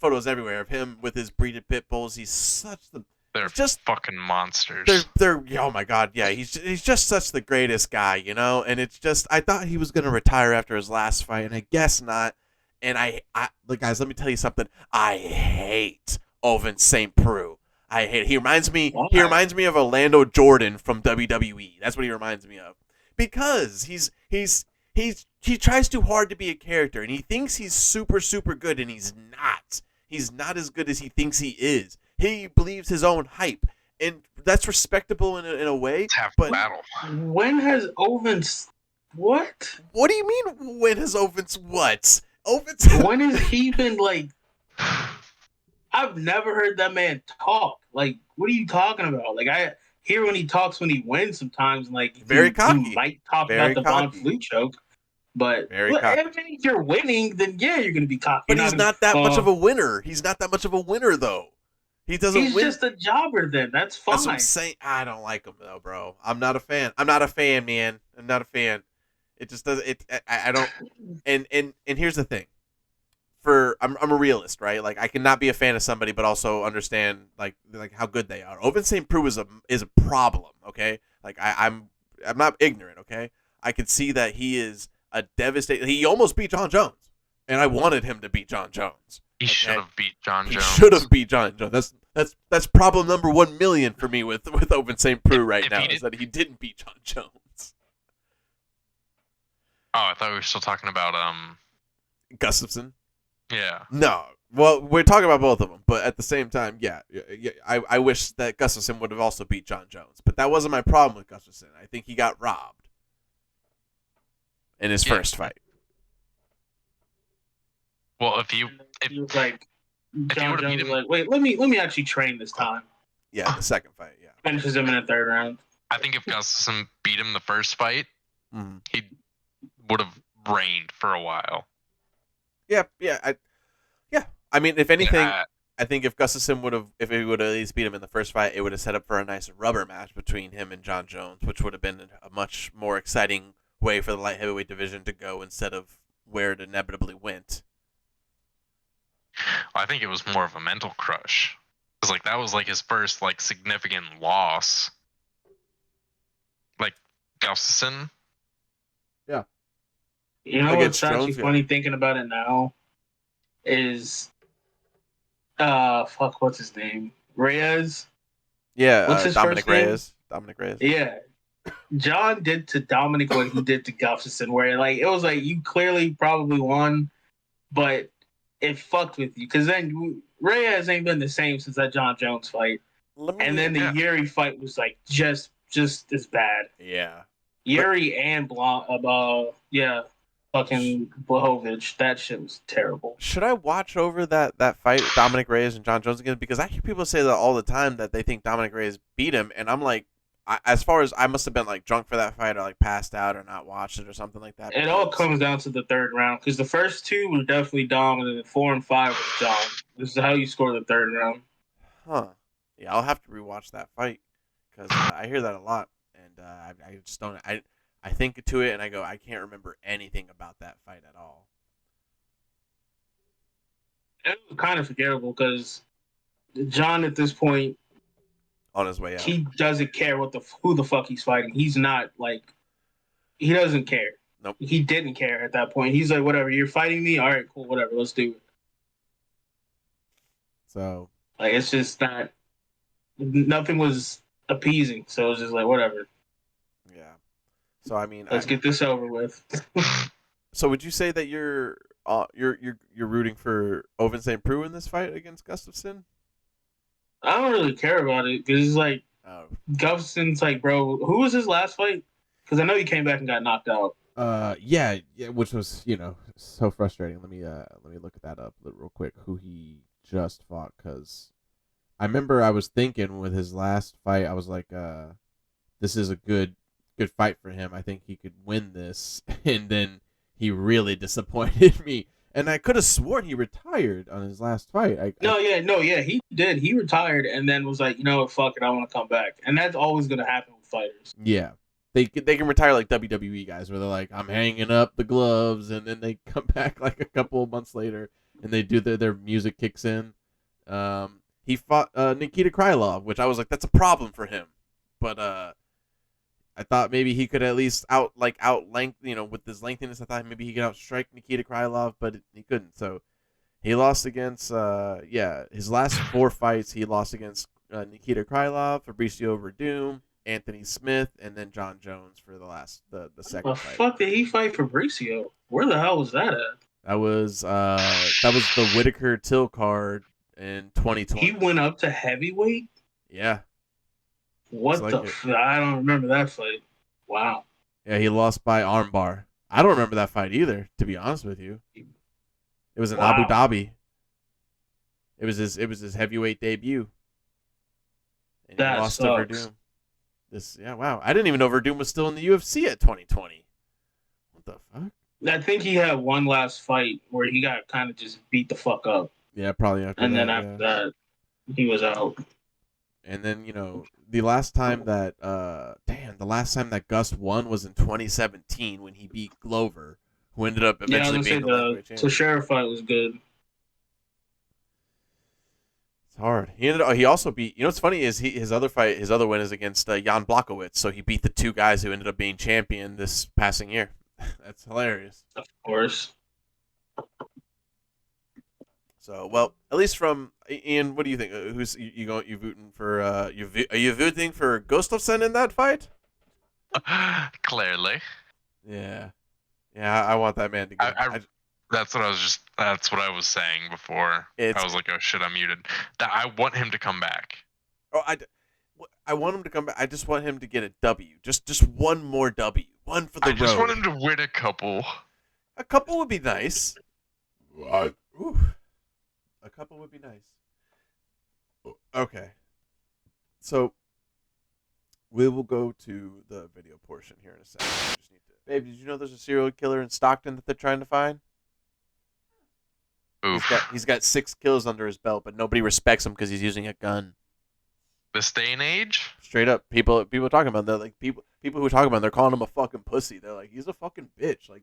photos everywhere of him with his breeded pit bulls. They're just fucking monsters. They're oh my god, yeah. He's just such the greatest guy, and it's just I thought he was gonna retire after his last fight, and I guess not. And I guys, let me tell you something. I hate ovince St. Preux. I hate it. He reminds me of Orlando Jordan from WWE. That's what he reminds me of. Because he tries too hard to be a character, and he thinks he's super, super good, and he's not. He's not as good as he thinks he is. He believes his own hype, and that's respectable in a way. It's half the battle. When has ovince what? What do you mean? When has ovince what? Ovince. When has he been I've never heard that man talk. What are you talking about? hear when he talks when he wins sometimes. Like Very cocky. He might talk Very about the Von cocky. Flue choke, but Very cocky. if you're winning, then yeah, you're gonna be cocky. But he's not that much of a winner. He's not that much of a winner though. He doesn't He's win. just a jobber. Then that's fine. That's what I'm saying. I don't like him though, bro. I'm not a fan. I'm not a fan, man. I'm not a fan. It just doesn't. I don't. And here's the thing. I'm a realist, right? Like I cannot be a fan of somebody, but also understand like how good they are. Ovince St. Preux is a problem. Okay, like I'm not ignorant. Okay, I can see that he is a devastating. He almost beat John Jones, and I wanted him to beat John Jones. He should have beat John Jones. He should have beat John Jones. That's problem number 1,000,000 for me with Ovince St. Preux right now is that he didn't beat John Jones. Oh, I thought we were still talking about Gustafson. Yeah. No. Well, we're talking about both of them, but at the same time, yeah, I wish that Gustafson would have also beat John Jones, but that wasn't my problem with Gustafson. I think he got robbed in his first fight. Well, if he was like, John Jones was like, wait, let me actually train this time. Yeah, the second fight, yeah. Finishes him in the third round. I think if Gustafson beat him the first fight, he would have reigned for a while. Yeah. I mean, if anything, I think if Gustafson if he would have at least beat him in the first fight, it would have set up for a nice rubber match between him and John Jones, which would have been a much more exciting way for the light heavyweight division to go instead of where it inevitably went. I think it was more of a mental crush. Because like that was like his first like significant loss. Like Gustafson. Yeah. You know what's actually funny thinking about it now is what's his name? Reyes? Yeah, what's his Dominic first name? Reyes. Dominic Reyes. Yeah. John did to Dominic what he did to Gustafson, where like it was like you clearly probably won, but it fucked with you because then Reyes ain't been the same since that John Jones fight, and then the Yuri fight was like just as bad. Yeah, Yuri and fucking Blachowicz, that shit was terrible. Should I watch over that fight, Dominic Reyes and John Jones again? Because I hear people say that all the time that they think Dominic Reyes beat him, and I'm like, as far as I must have been like drunk for that fight or like passed out or not watched it or something like that. It all comes down to the third round because the first two were definitely dominant. 4 and 5 was John. This is how you score the third round. Huh? Yeah, I'll have to rewatch that fight because I hear that a lot, and I just don't. I think to it and I go, I can't remember anything about that fight at all. It was kind of forgettable because John at this point, on his way out, he doesn't care who the fuck he's fighting. He's not like, he doesn't care. Nope. He didn't care at that point. He's like, whatever, you're fighting me? All right, cool, whatever, let's do it. So, like, it's just not, nothing was appeasing. So it was just like, whatever. Yeah. So I mean, let's get this over with. So would you say that you're rooting for Ovince St. Preux in this fight against Gustafson? I don't really care about it because it's like Gustafson's like, bro, who was his last fight? Because I know he came back and got knocked out. Yeah, which was so frustrating. Let me look that up real quick. Who he just fought? Because I remember I was thinking with his last fight, I was like, this is a good fight for him. I think he could win this, and then he really disappointed me. And I could have sworn he retired on his last fight. He did. He retired and then was like, you know what, fuck it, I want to come back. And that's always going to happen with fighters. Yeah. They can retire like WWE guys where they're like, I'm hanging up the gloves, and then they come back like a couple of months later and they do their music kicks in. He fought Nikita Krylov, which I was like, that's a problem for him. But I thought maybe he could at least outlength, with his lengthiness. I thought maybe he could outstrike Nikita Krylov, but he couldn't. So he lost against, his last 4 fights, he lost against Nikita Krylov, Fabricio Verdum, Anthony Smith, and then John Jones for the second fight. Fuck did he fight Fabricio? Where the hell was that at? That was the Whitaker Till card in 2020. He went up to heavyweight? Yeah. I don't remember that fight. Wow. Yeah, he lost by armbar. I don't remember that fight either, to be honest with you. It was in Abu Dhabi. It was his heavyweight debut. And he lost to Verdum. Wow. I didn't even know Verdun was still in the UFC at 2020. What the fuck? I think he had one last fight where he got kind of just beat the fuck up. Yeah, probably after and that. then after that, he was out. And then, the last time that Gus won was in 2017 when he beat Glover, who ended up eventually being the lightweight champion. Teixeira fight was good. It's hard. He also beat. What's funny is his other win is against Jan Blachowicz. So he beat the two guys who ended up being champion this passing year. That's hilarious. Of course. So, well, at least from Ian, what do you think? Who's you voting for? Are you voting for Gustafsson in that fight? Clearly. Yeah, I want that man to get. That's what I was saying before. I was like, oh shit, I'm muted. I want him to come back. Oh, I want him to come back. I just want him to get a W. Just one more W. One for the road. I just want him to win a couple. A couple would be nice. Ooh. A couple would be nice. Okay. So, we will go to the video portion here in a second. Babe, did you know there's a serial killer in Stockton that they're trying to find? Oof. He's got 6 kills under his belt, but nobody respects him because he's using a gun. This day and age? Straight up, people talking about him, they're like people who talk about him, they're calling him a fucking pussy. They're like, he's a fucking bitch. Like,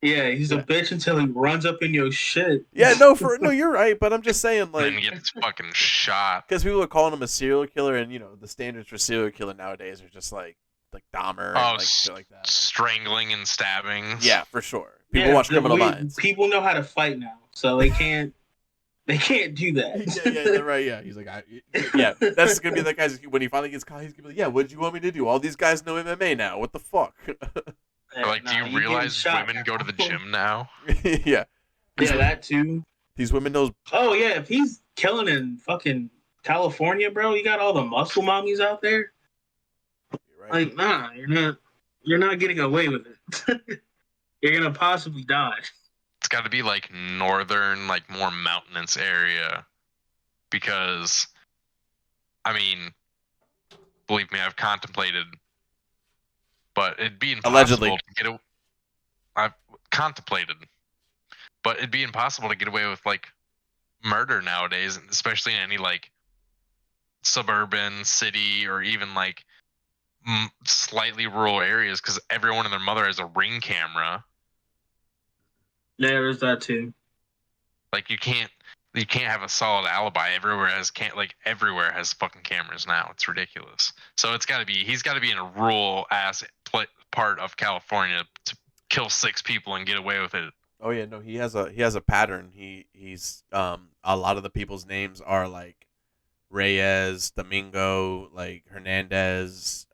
yeah, he's a bitch until he runs up in your shit. Yeah, no, you're right, but I'm just saying, like, and gets fucking shot. Because people are calling him a serial killer, and the standards for serial killer nowadays are just like Dahmer, and shit like that, strangling and stabbing. Yeah, for sure. People watch Criminal Minds. People know how to fight now, so they can't. They can't do that. Yeah, right. Yeah, he's like, that's gonna be that guy's when he finally gets caught. He's gonna be like, yeah, what did you want me to do? All these guys know MMA now. What the fuck? Like, do you realize women go to the gym now? Yeah. That too. These women knows. Oh yeah, if he's killing in fucking California, bro, you got all the muscle mommies out there. You're right. Like, nah, you're not getting away with it. You're gonna possibly die. It's got to be like northern, like more mountainous area, because, I mean, believe me, I've contemplated. But it'd be impossible Allegedly. to get. I've contemplated, but it'd be impossible to get away with like murder nowadays, especially in any like suburban city or even like slightly rural areas, because everyone and their mother has a Ring camera. Yeah, there's that too. Like you can't have a solid alibi. Everywhere has fucking cameras now. It's ridiculous. So he's got to be in a rural ass part of California to kill 6 people and get away with it. Oh yeah, no, he has a pattern. He's a lot of the people's names are like Reyes, Domingo, like Hernandez.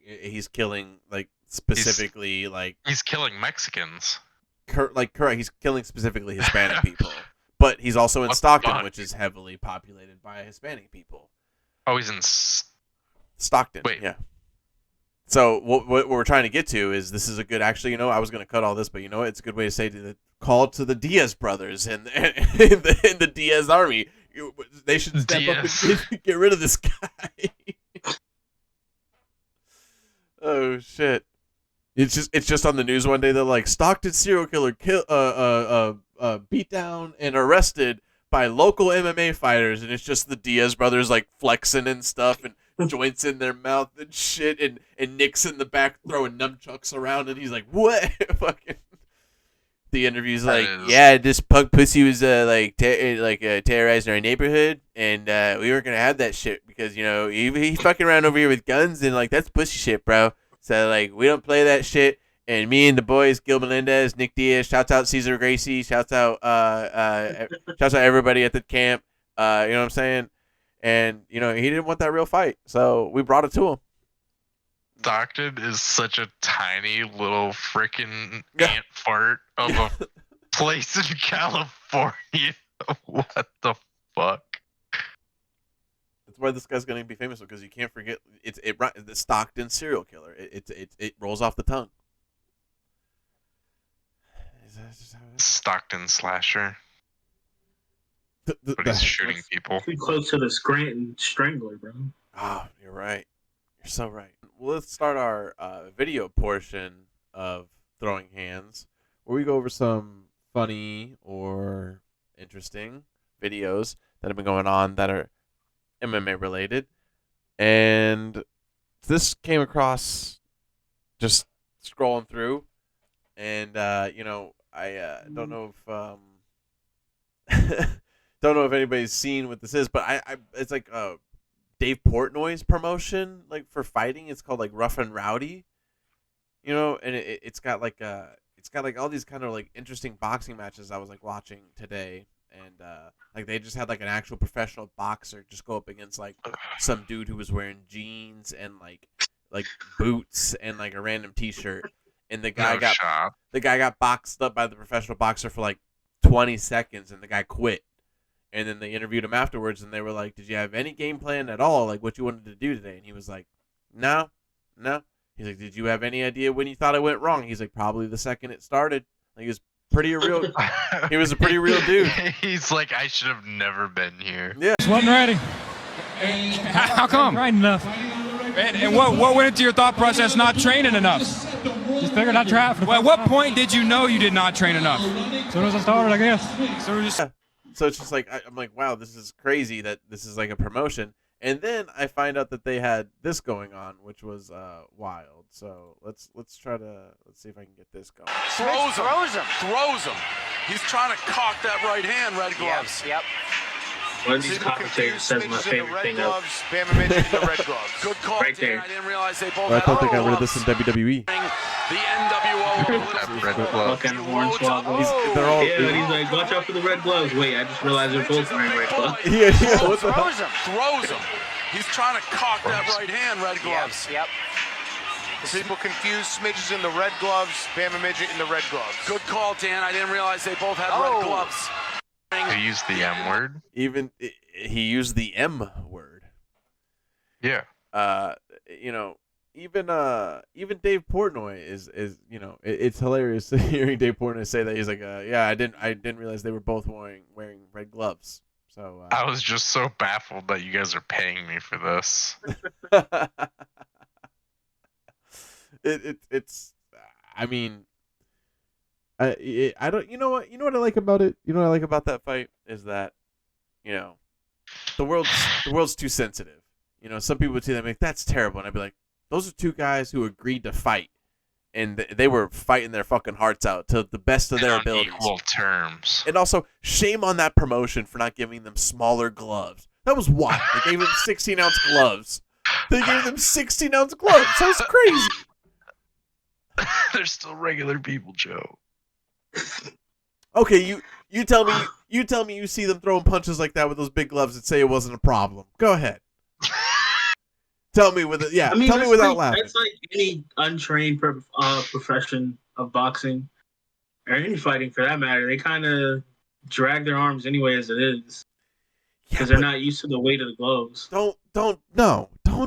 He's killing like specifically he's killing Mexicans. Correct. He's killing specifically Hispanic people. But he's also in Stockton, which is heavily populated by Hispanic people. Oh, he's in Stockton. Wait. Yeah. So what we're trying to get to is this is a good. Actually, I was going to cut all this, but it's a good way to say call to the Diaz brothers and in the Diaz army. They should step up and get rid of this guy. Oh shit! It's just on the news one day. They're like, Stockton serial killer beat down and arrested by local MMA fighters, and it's just the Diaz brothers like flexing and stuff and joints in their mouth and shit, and Nick's in the back throwing nunchucks around, and he's like, what? Fucking. The interview's like, yeah, this punk pussy was terrorizing our neighborhood, and we weren't gonna have that shit because he's fucking around over here with guns, and like that's pussy shit, bro. So like we don't play that shit. And me and the boys, Gil Melendez, Nick Diaz, shouts out Cesar Gracie, shouts out everybody at the camp. You know what I'm saying? And he didn't want that real fight, so we brought it to him. Stockton is such a tiny little freaking ant fart of a place in California. What the fuck? That's why this guy's gonna be famous, because you can't forget the Stockton serial killer. It rolls off the tongue. Stockton slasher. But he's shooting people. Too close to the Scranton Strangler, bro. Oh, you're right. You're so right. Well, let's start our video portion of Throwing Hands, where we go over some funny or interesting videos that have been going on that are MMA related. And this came across just scrolling through, and you know, I don't know if don't know if anybody's seen what this is, but I it's like Dave Portnoy's promotion, like for fighting. It's called like Rough and Rowdy, you know, and it's got like all these kind of like interesting boxing matches I was like watching today, and like they just had like an actual professional boxer just go up against like some dude who was wearing jeans and like boots and like a random t-shirt, and the guy got boxed up by the professional boxer for like 20 seconds, and the guy quit. And then they interviewed him afterwards, and they were like, "Did you have any game plan at all, like what you wanted to do today?" And he was like, "No." He's like, "Did you have any idea when you thought it went wrong?" He's like, "Probably the second it started." Like, he was he was a pretty real dude. He's like, "I should have never been here." Yeah. Just wasn't ready. How come? Right enough. And what went into your thought process not training enough? Just figured I'd try. Well, at what point did you know you did not train enough? As soon as I started, I guess. So it's just like, I'm like, wow, this is crazy that this is like a promotion. And then I find out that they had this going on, which was wild. So let's see if I can get this going. Throws him. He's trying to cock that right hand, Red Gloves. Yep. One of these commentators says my favorite thing of Good call, right there. I didn't realize they both I thought they had got rid of this in WWE. the NWO. Red gloves. fucking hornswoggle. They're all. Yeah, and he's like, watch out for the red gloves. Wait, I just realized they're both wearing red gloves. Yeah. What the hell? Throws him. He's trying to cock that right hand, Red Gloves. Yep. People confuse Smidges in the red gloves, Bama Midget in the red gloves. Good call, Dan. I didn't realize they both had red gloves. He used the M word. He used the M word. Yeah. You know, even Dave Portnoy is you know, it's hilarious hearing Dave Portnoy say that. He's like, yeah, I didn't realize they were both wearing red gloves. So I was just so baffled that you guys are paying me for this. it's I mean, I don't, you know what I like about it? You know what I like about that fight is that, you know, the world's too sensitive. You know, some people would see that and be like, that's terrible, and I'd be like, those are two guys who agreed to fight, and they were fighting their fucking hearts out to the best of their abilities. Equal terms. And also, shame on that promotion for not giving them smaller gloves. That was wild. They gave them 16-ounce gloves. They gave them 16-ounce gloves. That's crazy. They're still regular people, Joe. Okay, you tell me you see them throwing punches like that with those big gloves and say it wasn't a problem. Go ahead. Tell me with it. Yeah, I mean, tell me without laughing. That's like any untrained profession of boxing or any fighting for that matter. They kind of drag their arms anyway as it is because they're not used to the weight of the gloves. Don't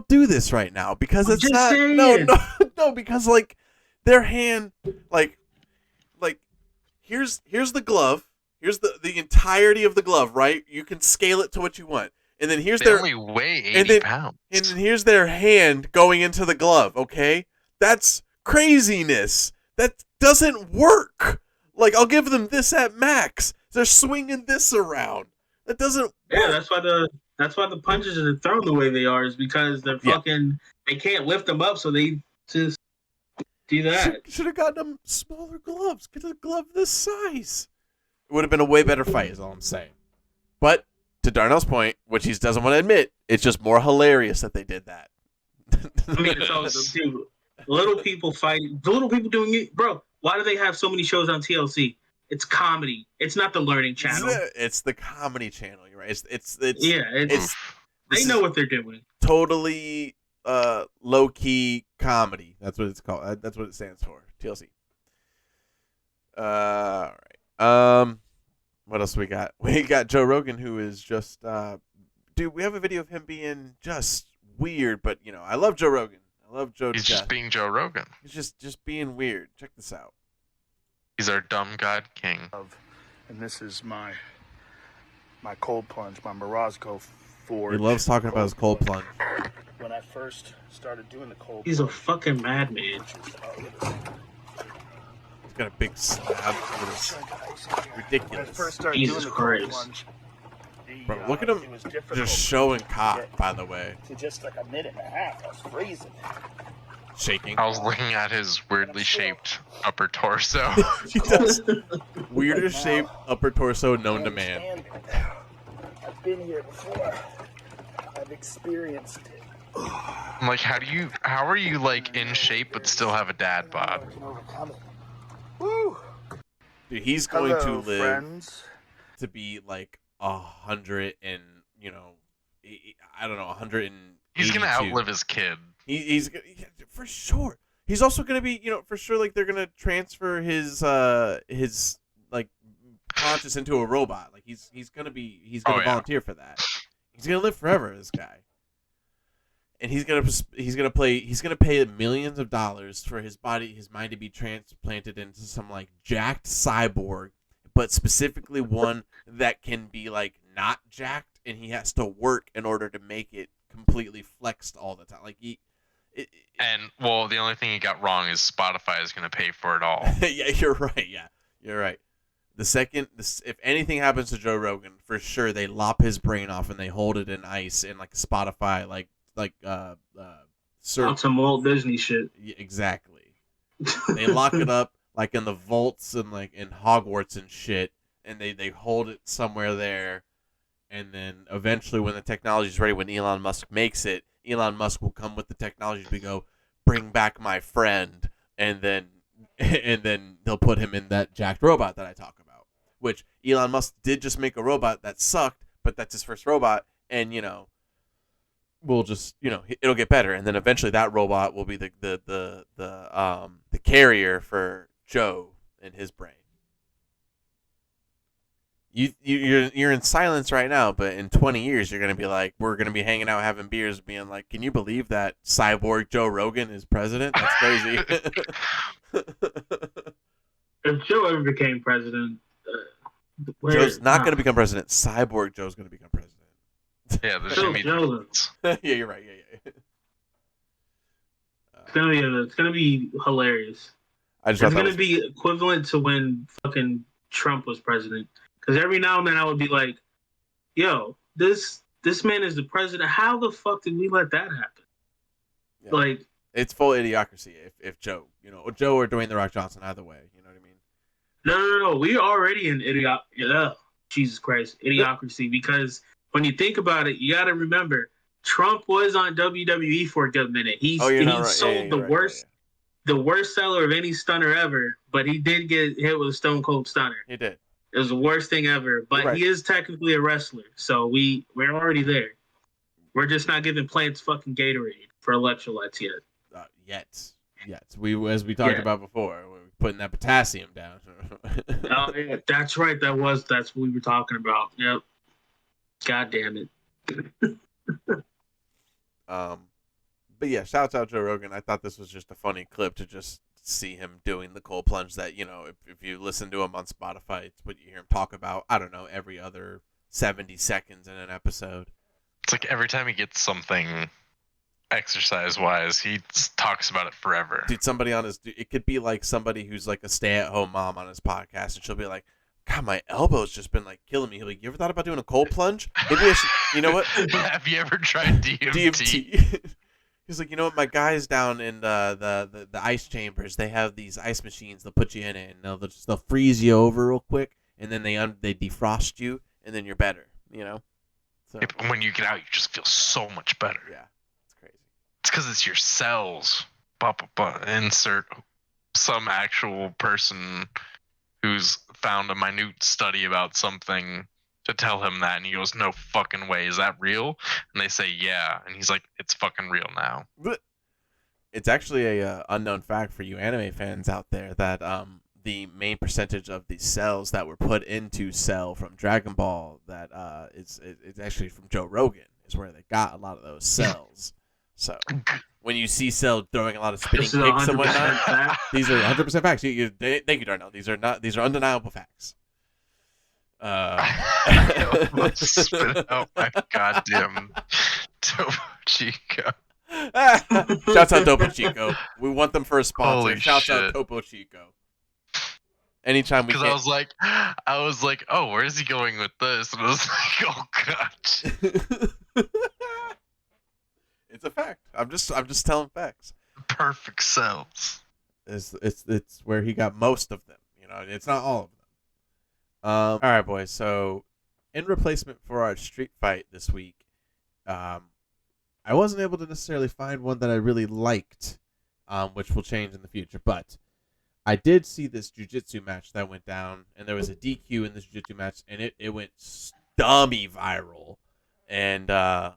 do this right now because it's not. Saying. No, because like their hand, like here's the glove. Here's the entirety of the glove, right? You can scale it to what you want. And then here's they their only weigh 80 pounds. And then here's their hand going into the glove, okay? That's craziness. That doesn't work. Like, I'll give them this at max. They're swinging this around. That doesn't Yeah, that's why the punches are thrown the way they are is because they're fucking they can't lift them up, so they just do that. Should have gotten them smaller gloves. Get a glove this size. It would have been a way better fight, is all I'm saying. But to Darnell's point, which he doesn't want to admit, it's just more hilarious that they did that. I mean, it's always dude, little people fighting, little people doing it, bro. Why do they have so many shows on TLC? It's comedy. It's not the learning channel. It's the comedy channel. You're right. It's they know what they're doing. Totally low key comedy. That's what it's called. That's what it stands for. TLC. All right. What else we got? We got Joe Rogan, who is just dude. We have a video of him being just weird, but you know, I love Joe Rogan. I love Joe. He's just being Joe Rogan. He's just being weird. Check this out. He's our dumb god king. And this is my cold plunge, my Morozko 4. He loves talking about his cold plunge. when I first started doing the cold. He's a fucking madman. He's got a big slab. It's ridiculous. First started Jesus doing the cold Christ. plunge, Bro, look at him it was difficult just showing to cock, get by the way. to just like a minute and a half. I was freezing. Shaking. I was looking at his weirdly shaped upper torso. He does. Weirdest shaped upper torso known to man. I've been here before. I've experienced it. I'm like, how are you like in shape but still have a dad bod? I can overcome it. Woo! Dude, he's going Hello, to live friends. to be like 100 and, I don't know, 100 and He's gonna outlive his kid. He's for sure. He's also gonna be, for sure. Like they're gonna transfer his like conscious into a robot. Like he's gonna volunteer for that. He's gonna live forever, this guy. And he's gonna pay millions of dollars for his mind to be transplanted into some like jacked cyborg, but specifically one that can be like not jacked, and he has to work in order to make it completely flexed all the time. Like the only thing he got wrong is Spotify is going to pay for it all. Yeah, you're right. Yeah, you're right. If anything happens to Joe Rogan, for sure they lop his brain off and they hold it in ice in like Spotify, some old Disney shit. Yeah, exactly. They lock it up like in the vaults and like in Hogwarts and shit, and they hold it somewhere there. And then eventually, when the technology is ready, when Elon Musk makes it, Elon Musk will come with the technology to go, bring back my friend, and then they'll put him in that jacked robot that I talk about. Which Elon Musk did just make a robot that sucked, but that's his first robot, and we'll just it'll get better, and then eventually that robot will be the carrier for Joe and his brain. You're in silence right now, but in 20 years you're gonna be like, we're gonna be hanging out having beers, being like, can you believe that cyborg Joe Rogan is president? That's crazy. If Joe ever became president, Joe's not gonna become president. Cyborg Joe's gonna become president. Yeah, there's gonna be. Yeah, you're right. Yeah. It's gonna be hilarious. It's gonna be equivalent to when fucking Trump was president. Because every now and then I would be like, yo, this man is the president. How the fuck did we let that happen? Yeah. Like, it's full idiocracy if Joe, Joe or Dwayne The Rock Johnson, either way. You know what I mean? No. We already in Jesus Christ, idiocracy. Because when you think about it, you got to remember, Trump was on WWE for a good minute. He sold the worst seller of any stunner ever, but he did get hit with a Stone Cold Stunner. He did. It was the worst thing ever, but he is technically a wrestler, so we're already there. We're just not giving plants fucking Gatorade for electrolytes yet. Yet. As we talked about before, we're putting that potassium down. Oh yeah, that's right. That's what we were talking about. Yep. God damn it. But yeah, shouts out Joe Rogan. I thought this was just a funny clip to just see him doing the cold plunge that, if you listen to him on Spotify, it's what you hear him talk about, I don't know, every other 70 seconds in an episode. It's like every time he gets something exercise-wise, he talks about it forever. Dude, it could be like somebody who's like a stay-at-home mom on his podcast, and she'll be like, God, my elbow's just been like killing me. He'll be like, you ever thought about doing a cold plunge? Maybe I should, you know what? Have you ever tried DMT? He's like, you know what? My guys down in the ice chambers, they have these ice machines. They'll put you in it, and they'll freeze you over real quick, and then they defrost you, and then you're better. So when you get out, you just feel so much better. Yeah, it's crazy. It's because it's your cells. Insert some actual person who's found a minute study about something to tell him that, and he goes, no fucking way, is that real? And they say yeah, and he's like, it's fucking real now. It's actually a unknown fact for you anime fans out there that the main percentage of the cells that were put into Cell from Dragon Ball that it's actually from Joe Rogan is where they got a lot of those cells. So when you see Cell throwing a lot of spinning kicks and whatnot, these are 100% facts. Thank you, Darnell. These are undeniable facts. Spit out my goddamn Topo Chico. Shouts out Topo Chico. We want them for a sponsor. Holy Shouts shit. out Topo Chico. Anytime we Because can. I was like, oh, where is he going with this? And I was like, oh god. It's a fact. I'm just telling facts. Perfect selves. It's where he got most of them. You know, it's not all of them. All right, boys. So, in replacement for our street fight this week, I wasn't able to necessarily find one that I really liked, which will change in the future. But I did see this jiu-jitsu match that went down, and there was a DQ in this jiu-jitsu match, and it went stummy viral. And we're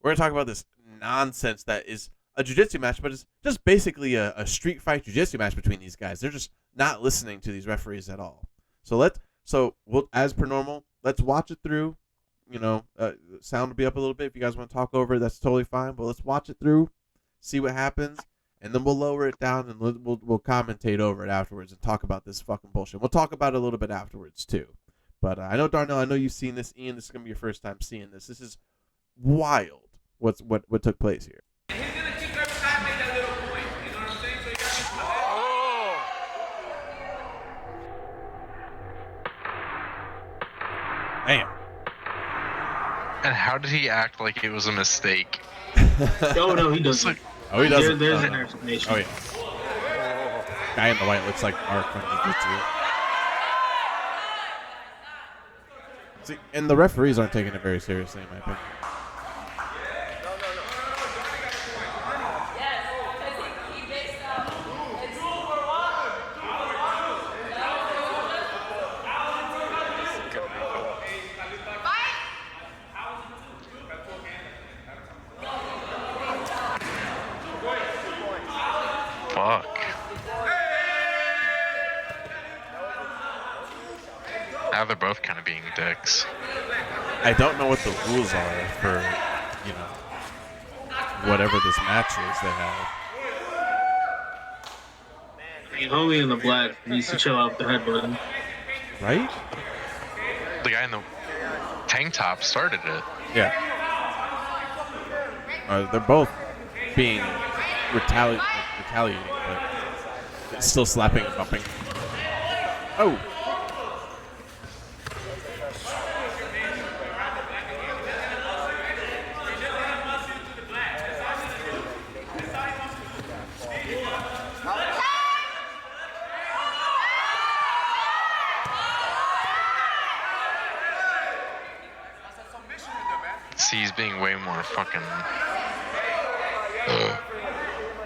gonna talk about this nonsense that is a jiu-jitsu match, but it's just basically a street fight jiu-jitsu match between these guys. They're just not listening to these referees at all. So we'll, as per normal, let's watch it through. You know, sound will be up a little bit. If you guys want to talk over it, that's totally fine. But let's watch it through, see what happens, and then we'll lower it down and we'll commentate over it afterwards and talk about this fucking bullshit. We'll talk about it a little bit afterwards too. But I know, Darnell, I know you've seen this. Ian, this is gonna be your first time seeing this. This is wild. What took place here? Damn. And how did he act like it was a mistake? No, he doesn't. Oh, he doesn't. There's an explanation. Oh, yeah. Guy in the white looks like Mark from jiu-jitsu. See, and the referees aren't taking it very seriously, in my opinion. Fuck. Now they're both kind of being dicks. I don't know what the rules are for, you know, whatever this match is they have. The homie in the black needs to chill out with the headbutting. Right? The guy in the tank top started it. Yeah. They're both being retaliating, but still slapping and bumping. Oh! See, he's being way more fucking.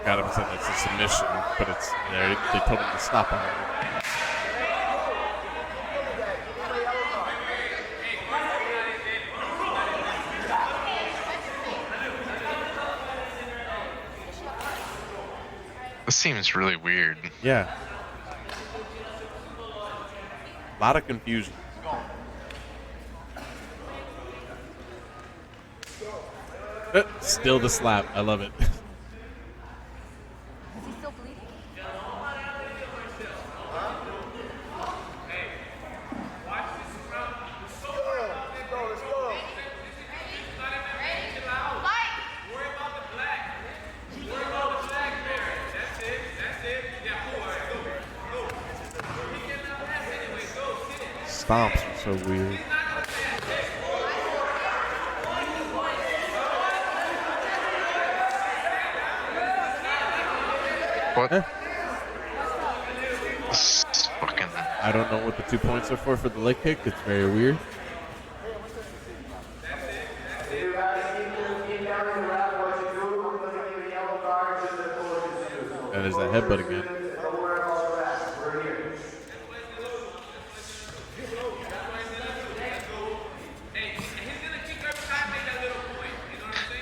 Got him said it's a submission, but it's they told him to stop on it. This seems really weird. Yeah. A lot of confusion. Still the slap. I love it. Is he still bleeding? Stomps are so weird. What? Fucking. I don't know what the 2 points are for the leg kick. It's very weird. And there's that headbutt again.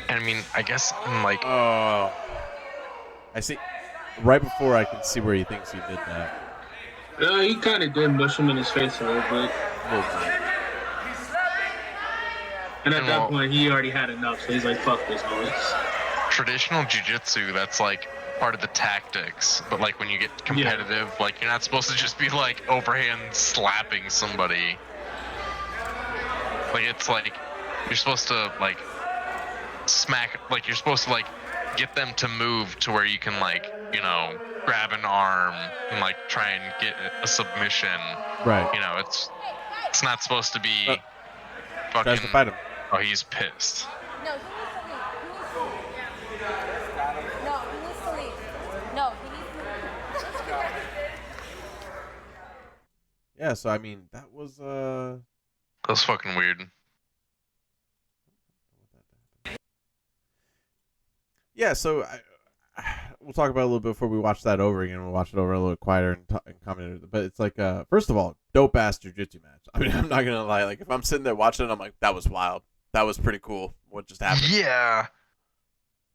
I mean, I guess in like. Oh. I see. Right before I can see where he thinks he did that. He kind of did mush him in his face a little bit. And at that point, he already had enough, so he's like, fuck this noise. Traditional jiu-jitsu, that's like part of the tactics. But like when you get competitive, like you're not supposed to just be like overhand slapping somebody. Like it's like you're supposed to like smack, like you're supposed to like get them to move to where you can, like, you know, grab an arm and, like, try and get a submission. Right. You know, it's not supposed to be fucking. Tries to fight him. Oh, he's pissed. No, he needs to leave. No, he needs to leave. No, he needs to leave. Yeah, so I mean, that was That's fucking weird. Yeah, so we'll talk about it a little bit before we watch that over again. We'll watch it over a little quieter and comment. But it's like, first of all, dope ass jiu-jitsu match. I mean, I'm not gonna lie. Like, if I'm sitting there watching it, I'm like, that was wild. That was pretty cool. What just happened? Yeah.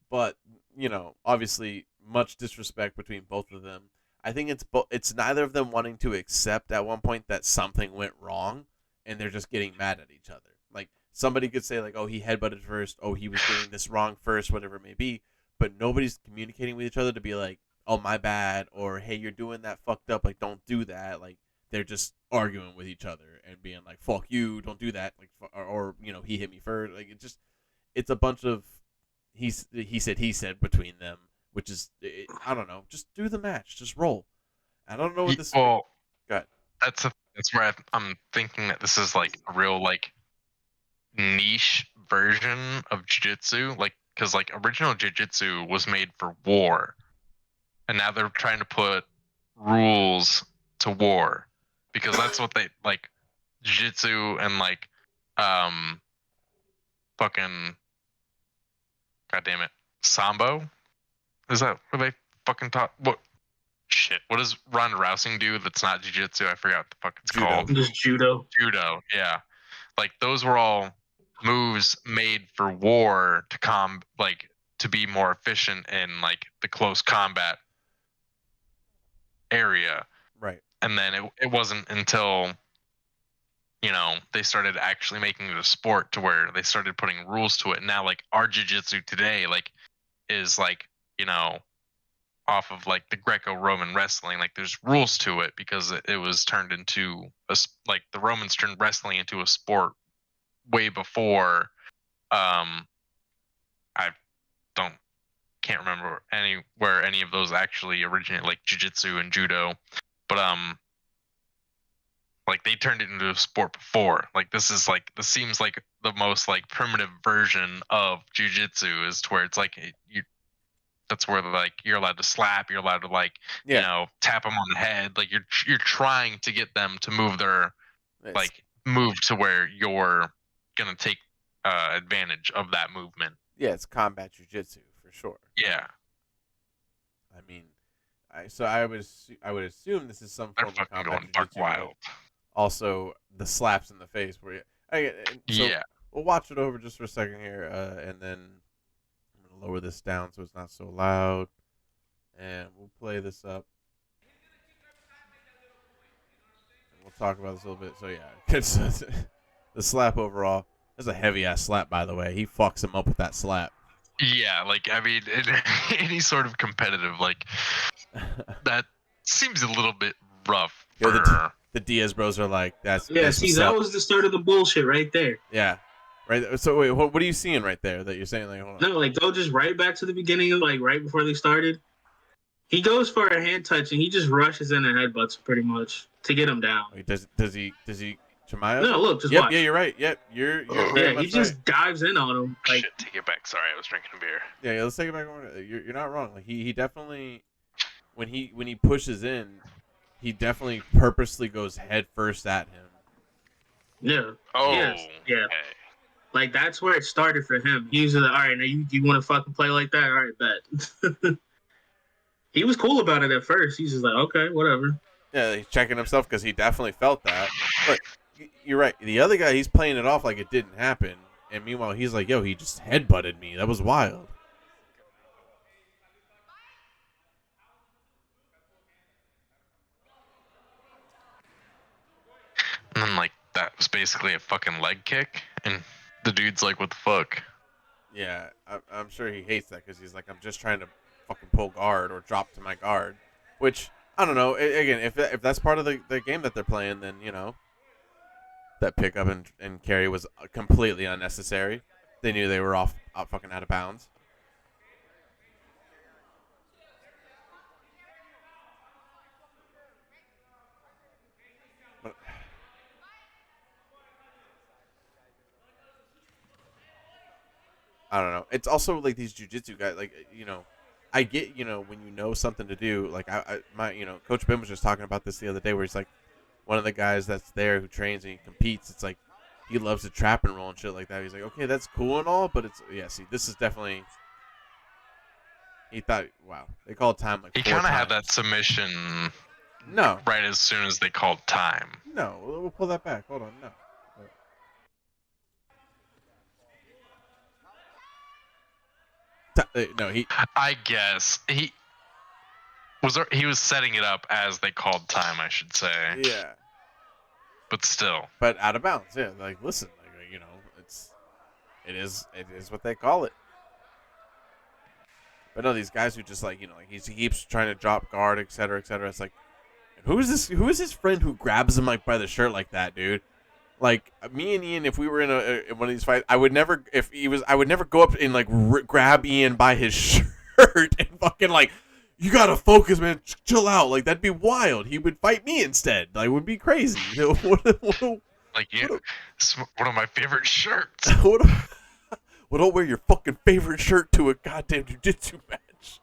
But you know, obviously, much disrespect between both of them. I think it's neither of them wanting to accept at one point that something went wrong, and they're just getting mad at each other. Like, somebody could say like, oh, he headbutted first. Oh, he was doing this wrong first. Whatever it may be. But nobody's communicating with each other to be like, oh, my bad, or hey, you're doing that fucked up, like, don't do that. Like, they're just arguing with each other and being like, fuck you, don't do that, like, or you know, he hit me first. Like, it's a bunch of he said between them, which is, I don't know, just do the match, just roll. I don't know what this. Well, go ahead. That's where I'm thinking that this is like a real, like, niche version of jiu-jitsu, like. Because, like, original jiu-jitsu was made for war. And now they're trying to put rules to war. Because that's what they, like, jiu-jitsu and, like, fucking, goddamn it, Sambo? Is that what they fucking taught? What? Shit. What does Ronda Rousey do that's not jiu-jitsu? I forgot what the fuck it's called. Just judo. Judo, yeah. Like, those were all moves made for war to be more efficient in, like, the close combat area. Right. And then it wasn't until, you know, they started actually making it a sport to where they started putting rules to it. And now, like, our jiu-jitsu today, like, is, like, you know, off of, like, the Greco-Roman wrestling. Like, there's rules to it because it was turned into the Romans turned wrestling into a sport way before. I can't remember where any of those actually originated, like jiu-jitsu and judo, but like, they turned it into a sport before. Like, this seems like the most, like, primitive version of jiu-jitsu, is to where it's like that's where, like, you're allowed to slap, you're allowed to, like, you know, tap them on the head, like, you're trying to get them to move move to where you're gonna take advantage of that movement. Yeah, it's combat jiu-jitsu for sure. Yeah. I mean, I would assume this is some form of combat jiu-jitsu. Wild. Also, the slaps in the face where we'll watch it over just for a second here, and then I'm gonna lower this down so it's not so loud, and we'll play this up. And we'll talk about this a little bit. So yeah, the slap overall. That's a heavy ass slap, by the way. He fucks him up with that slap. Yeah, like, I mean, any sort of competitive, like, that seems a little bit rough. Yeah, the Diaz bros are like, that's that was the start of the bullshit right there. Yeah, right. So wait, what are you seeing right there that you're saying? Like, hold on. No, like, go just right back to the beginning of, like, right before they started. He goes for a hand touch and he just rushes in and headbutts pretty much to get him down. Wait, does he? Chimaev? No, look, just watch. Yeah, you're right. Yep, you're yeah, he just dives in on him. Like, shit, take it back. Sorry, I was drinking a beer. Yeah, let's take it back. You're not wrong. Like, he definitely, when he pushes in, he definitely purposely goes head first at him. Yeah. Oh. Yes. Yeah. Okay. Like, that's where it started for him. He was like, all right, now you want to fucking play like that? All right, bet. He was cool about it at first. He's just like, okay, whatever. Yeah, he's checking himself because he definitely felt that. But you're right. The other guy, he's playing it off like it didn't happen. And meanwhile, he's like, yo, he just headbutted me. That was wild. And then, like, that was basically a fucking leg kick. And the dude's like, what the fuck? Yeah, I'm sure he hates that because he's like, I'm just trying to fucking pull guard or drop to my guard. Which, I don't know. Again, if that's part of the game that they're playing, then, you know, that pickup and carry was completely unnecessary. They knew they were off fucking out of bounds. I don't know. It's also like these jiu-jitsu guys, like, you know, I get, you know, when you know something to do, like Coach Ben was just talking about this the other day where he's like, one of the guys that's there who trains and he competes, it's like he loves to trap and roll and shit like that. He's like, okay, that's cool and all, but it's, yeah, see, this is definitely, he thought, wow, they called time like He 4 kind of times. had that submission No. right as soon as they called time. No, we'll pull that back. Hold on, no. No, I guess he was setting it up as they called time, I should say. Yeah. But still. But out of bounds, yeah. Like, listen, like, you know, it is what they call it. But no, these guys who just like, you know, like he keeps trying to drop guard, et cetera, et cetera. It's like, who is this? Who is his friend who grabs him like by the shirt like that, dude? Like, me and Ian, if we were in one of these fights, I would never go up and like grab Ian by his shirt and fucking like, you gotta focus, man, chill out. Like, that'd be wild. He would fight me instead. Like, it would be crazy. You know, it's one of my favorite shirts. Well, don't wear your fucking favorite shirt to a goddamn jiu-jitsu match.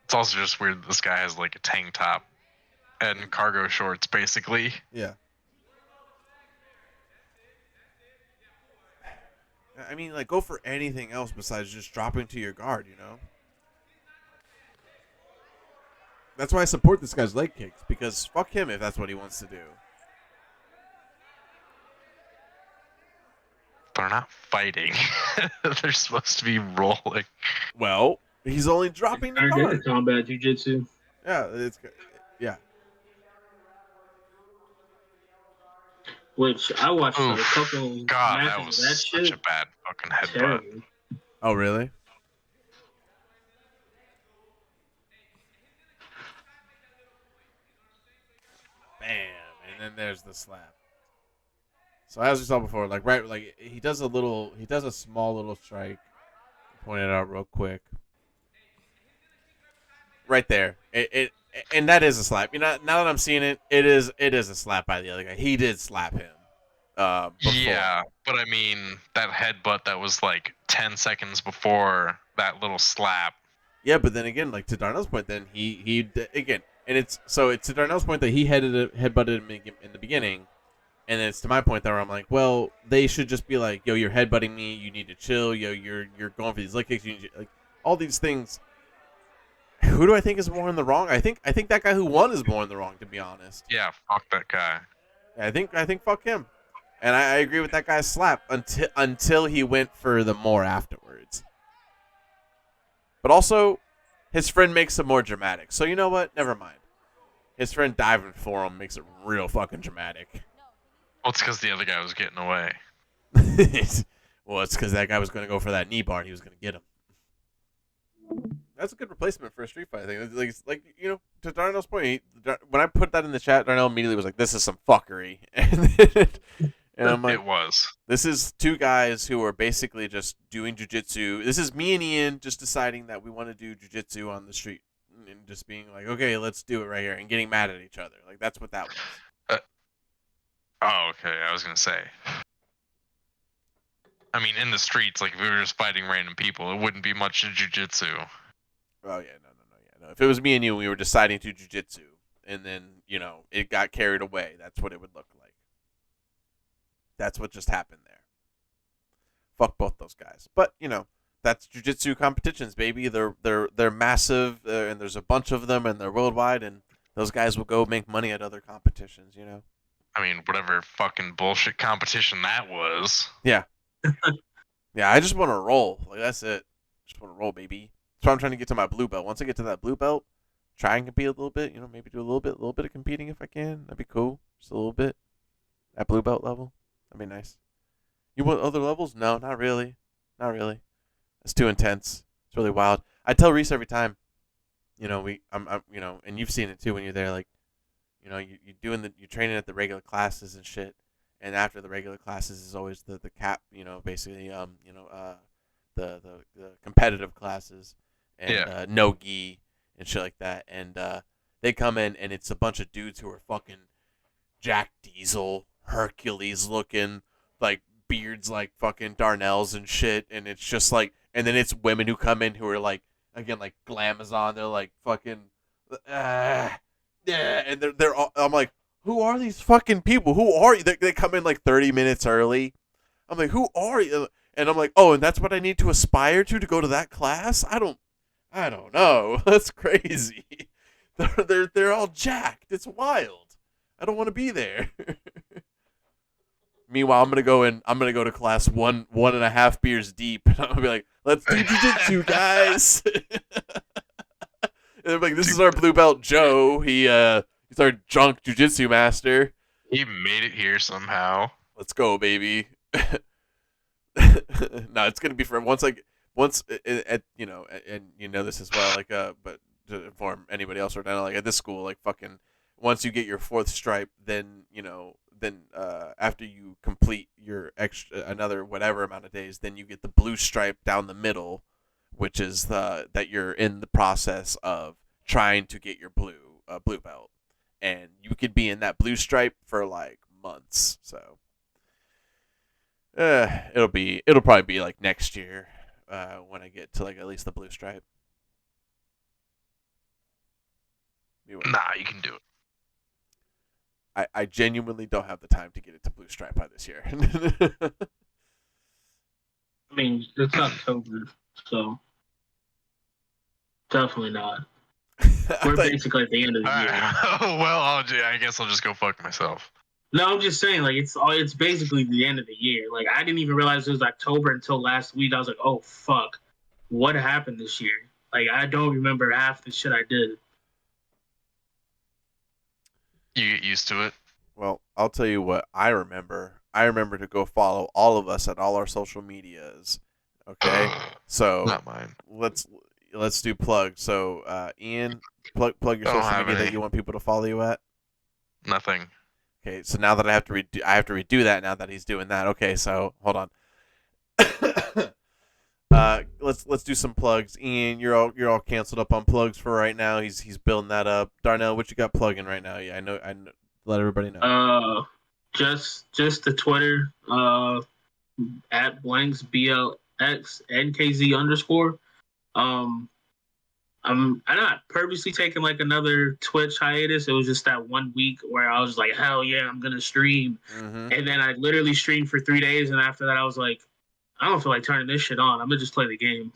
It's also just weird that this guy has like a tank top and cargo shorts, basically. Yeah. I mean, like, go for anything else besides just dropping to your guard, you know? That's why I support this guy's leg kicks, because fuck him if that's what he wants to do. They're not fighting. They're supposed to be rolling. Well, he's only dropping the guard. Combat jiu-jitsu. Yeah, yeah. Which I watched a couple God, matches that was of that such shit. a bad fucking headbutt. Oh, really? Bam, and then there's the slap. So as we saw before, like he does a small little strike. Point it out real quick. Right there, and that is a slap. You know, now that I'm seeing it, it is a slap by the other guy. He did slap him. Before. Yeah, but I mean that headbutt that was like 10 seconds before that little slap. Yeah, but then again, like to Darnell's point, then he again, and it's to Darnell's point that he headbutted him in the beginning, and then it's to my point that where I'm like, well, they should just be like, yo, you're headbutting me, you need to chill, yo, you're going for these leg kicks, you need to, like all these things. Who do I think is more in the wrong? I think that guy who won is more in the wrong, to be honest. Yeah, fuck that guy. I think fuck him. And I agree with that guy's slap until he went for the more afterwards. But also, his friend makes it more dramatic. So you know what? Never mind. His friend diving for him makes it real fucking dramatic. Well, it's because the other guy was getting away. Well, it's because that guy was going to go for that knee bar and he was going to get him. That's a good replacement for a street fight thing. Like you know, to Darnell's point, when I put that in the chat, Darnell immediately was like, "This is some fuckery," and I'm like, "It was." This is two guys who are basically just doing jiu-jitsu. This is me and Ian just deciding that we want to do jiu-jitsu on the street and just being like, "Okay, let's do it right here," and getting mad at each other. Like that's what that was. Oh, okay. I was gonna say. I mean, in the streets, like if we were just fighting random people, it wouldn't be much of jiu-jitsu. Oh yeah, no. If it was me and you, we were deciding to jiu-jitsu, and then you know it got carried away. That's what it would look like. That's what just happened there. Fuck both those guys, but you know that's jiu-jitsu competitions, baby. They're massive, and there's a bunch of them, and they're worldwide, and those guys will go make money at other competitions. You know. I mean, whatever fucking bullshit competition that was. Yeah. Yeah, I just want to roll. Like that's it. Just want to roll, baby. That's why I'm trying to get to my blue belt. Once I get to that blue belt, try and compete a little bit. You know, maybe do a little bit of competing if I can. That'd be cool. Just a little bit. At blue belt level, that'd be nice. You want other levels? No, not really. Not really. It's too intense. It's really wild. I tell Reese every time. You know, I'm you know, and you've seen it too when you're there. Like, you know, you're training at the regular classes and shit. And after the regular classes is always the cap. You know, basically, the competitive classes. And no gi and shit like that, and they come in and it's a bunch of dudes who are fucking Jack Diesel, Hercules looking, like beards like fucking Darnell's and shit, and it's just like, and then it's women who come in who are like, again, like glamazon. They're like fucking, yeah, and they're all, I'm like, who are these fucking people? Who are you? They come in like 30 minutes early. I'm like, who are you? And I'm like, oh, and that's what I need to aspire to go to that class? I don't know. That's crazy. They're all jacked. It's wild. I don't want to be there. Meanwhile, I'm gonna go to class 1.5 beers deep, and I'm gonna be like, let's do jiu-jitsu, guys. And I'm like, this is our blue belt Joe. He's our drunk jiu-jitsu master. He made it here somehow. Let's go, baby. No, it's gonna be for once at you know, and you know this as well, like but to inform anybody else right now, like at this school, like fucking once you get your 4th stripe, then after you complete your another whatever amount of days, then you get the blue stripe down the middle, which is that you're in the process of trying to get your blue belt, and you could be in that blue stripe for like months. So it'll probably be like next year when I get to like at least the blue stripe. Nah, you can do it. I genuinely don't have the time to get it to blue stripe by this year. I mean, it's October, so definitely not. We're basically at the end of the year. Well, I guess I'll just go fuck myself. No, I'm just saying, like, it's basically the end of the year. Like, I didn't even realize it was October until last week. I was like, oh, fuck. What happened this year? Like, I don't remember half the shit I did. You get used to it. Well, I'll tell you what I remember. I remember to go follow all of us at all our social medias. Okay? So not mine. Let's do plugs. So, Ian, plug your social media that you want people to follow you at. Nothing. Okay, so now that I have to redo that now that he's doing that. Okay, so hold on. Let's do some plugs. Ian, you're all canceled up on plugs for right now. He's building that up. Darnell, what you got plugging right now? Yeah, I know. Let everybody know. Just the Twitter. At blanks BLXNKZ_. I'm not purposely taking like another Twitch hiatus. It was just that 1 week where I was like, hell yeah, I'm gonna stream. Mm-hmm. And then I literally streamed for 3 days, and after that I was like, I don't feel like turning this shit on. I'm gonna just play the game.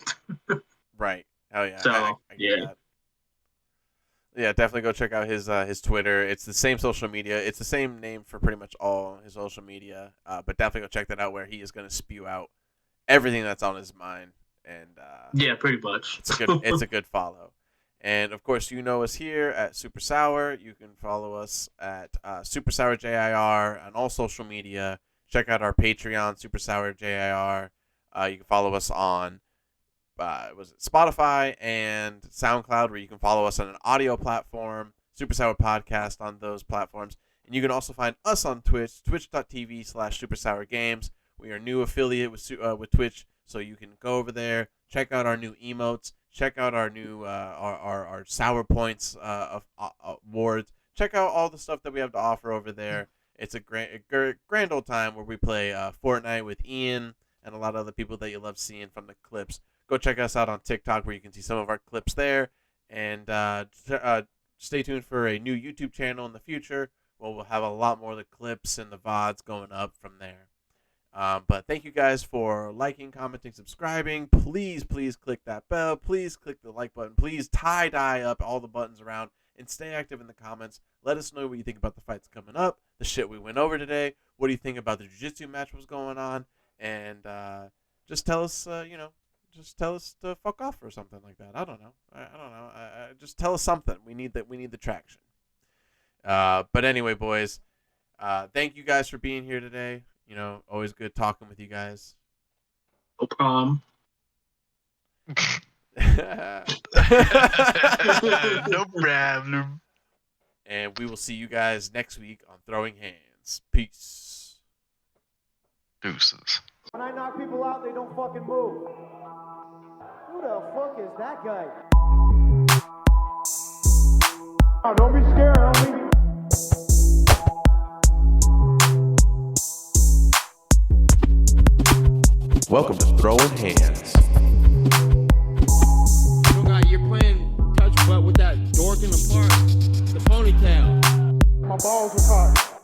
Right. Hell yeah. So I get that. Yeah, definitely go check out his Twitter. It's the same social media. It's the same name for pretty much all his social media. But definitely go check that out, where he is gonna spew out everything that's on his mind. And yeah, pretty much. It's a good follow. And of course, you know us here at SuperSour. You can follow us at SuperSourJIR on all social media. Check out our Patreon, SuperSourJIR. You can follow us on Spotify and SoundCloud, where you can follow us on an audio platform, SuperSour Podcast on those platforms. And you can also find us on Twitch, twitch.tv/SuperSourGames. We are a new affiliate with Twitch, so you can go over there, check out our new emotes, check out our new our Sour Points awards. Check out all the stuff that we have to offer over there. It's a grand old time where we play Fortnite with Ian and a lot of other people that you love seeing from the clips. Go check us out on TikTok, where you can see some of our clips there. And stay tuned for a new YouTube channel in the future, where we'll have a lot more of the clips and the VODs going up from there. But thank you guys for liking, commenting, subscribing. Please click that bell. Please click the like button. Please tie-dye up all the buttons around and stay active in the comments. Let us know what you think about the fights coming up, the shit we went over today. What do you think about the jiu-jitsu match was going on? And just tell us, just tell us to fuck off or something like that. I don't know. I don't know. Just tell us something. We need the traction. But anyway, boys, thank you guys for being here today. You know, always good talking with you guys. No problem. No problem. And we will see you guys next week on Throwing Hands. Peace. Deuces. When I knock people out, they don't fucking move. Who the fuck is that guy? Oh, don't be scared, homie. Welcome to Throwing Hands. You're playing touch, but with that dork in the park, the ponytail. My balls was hot.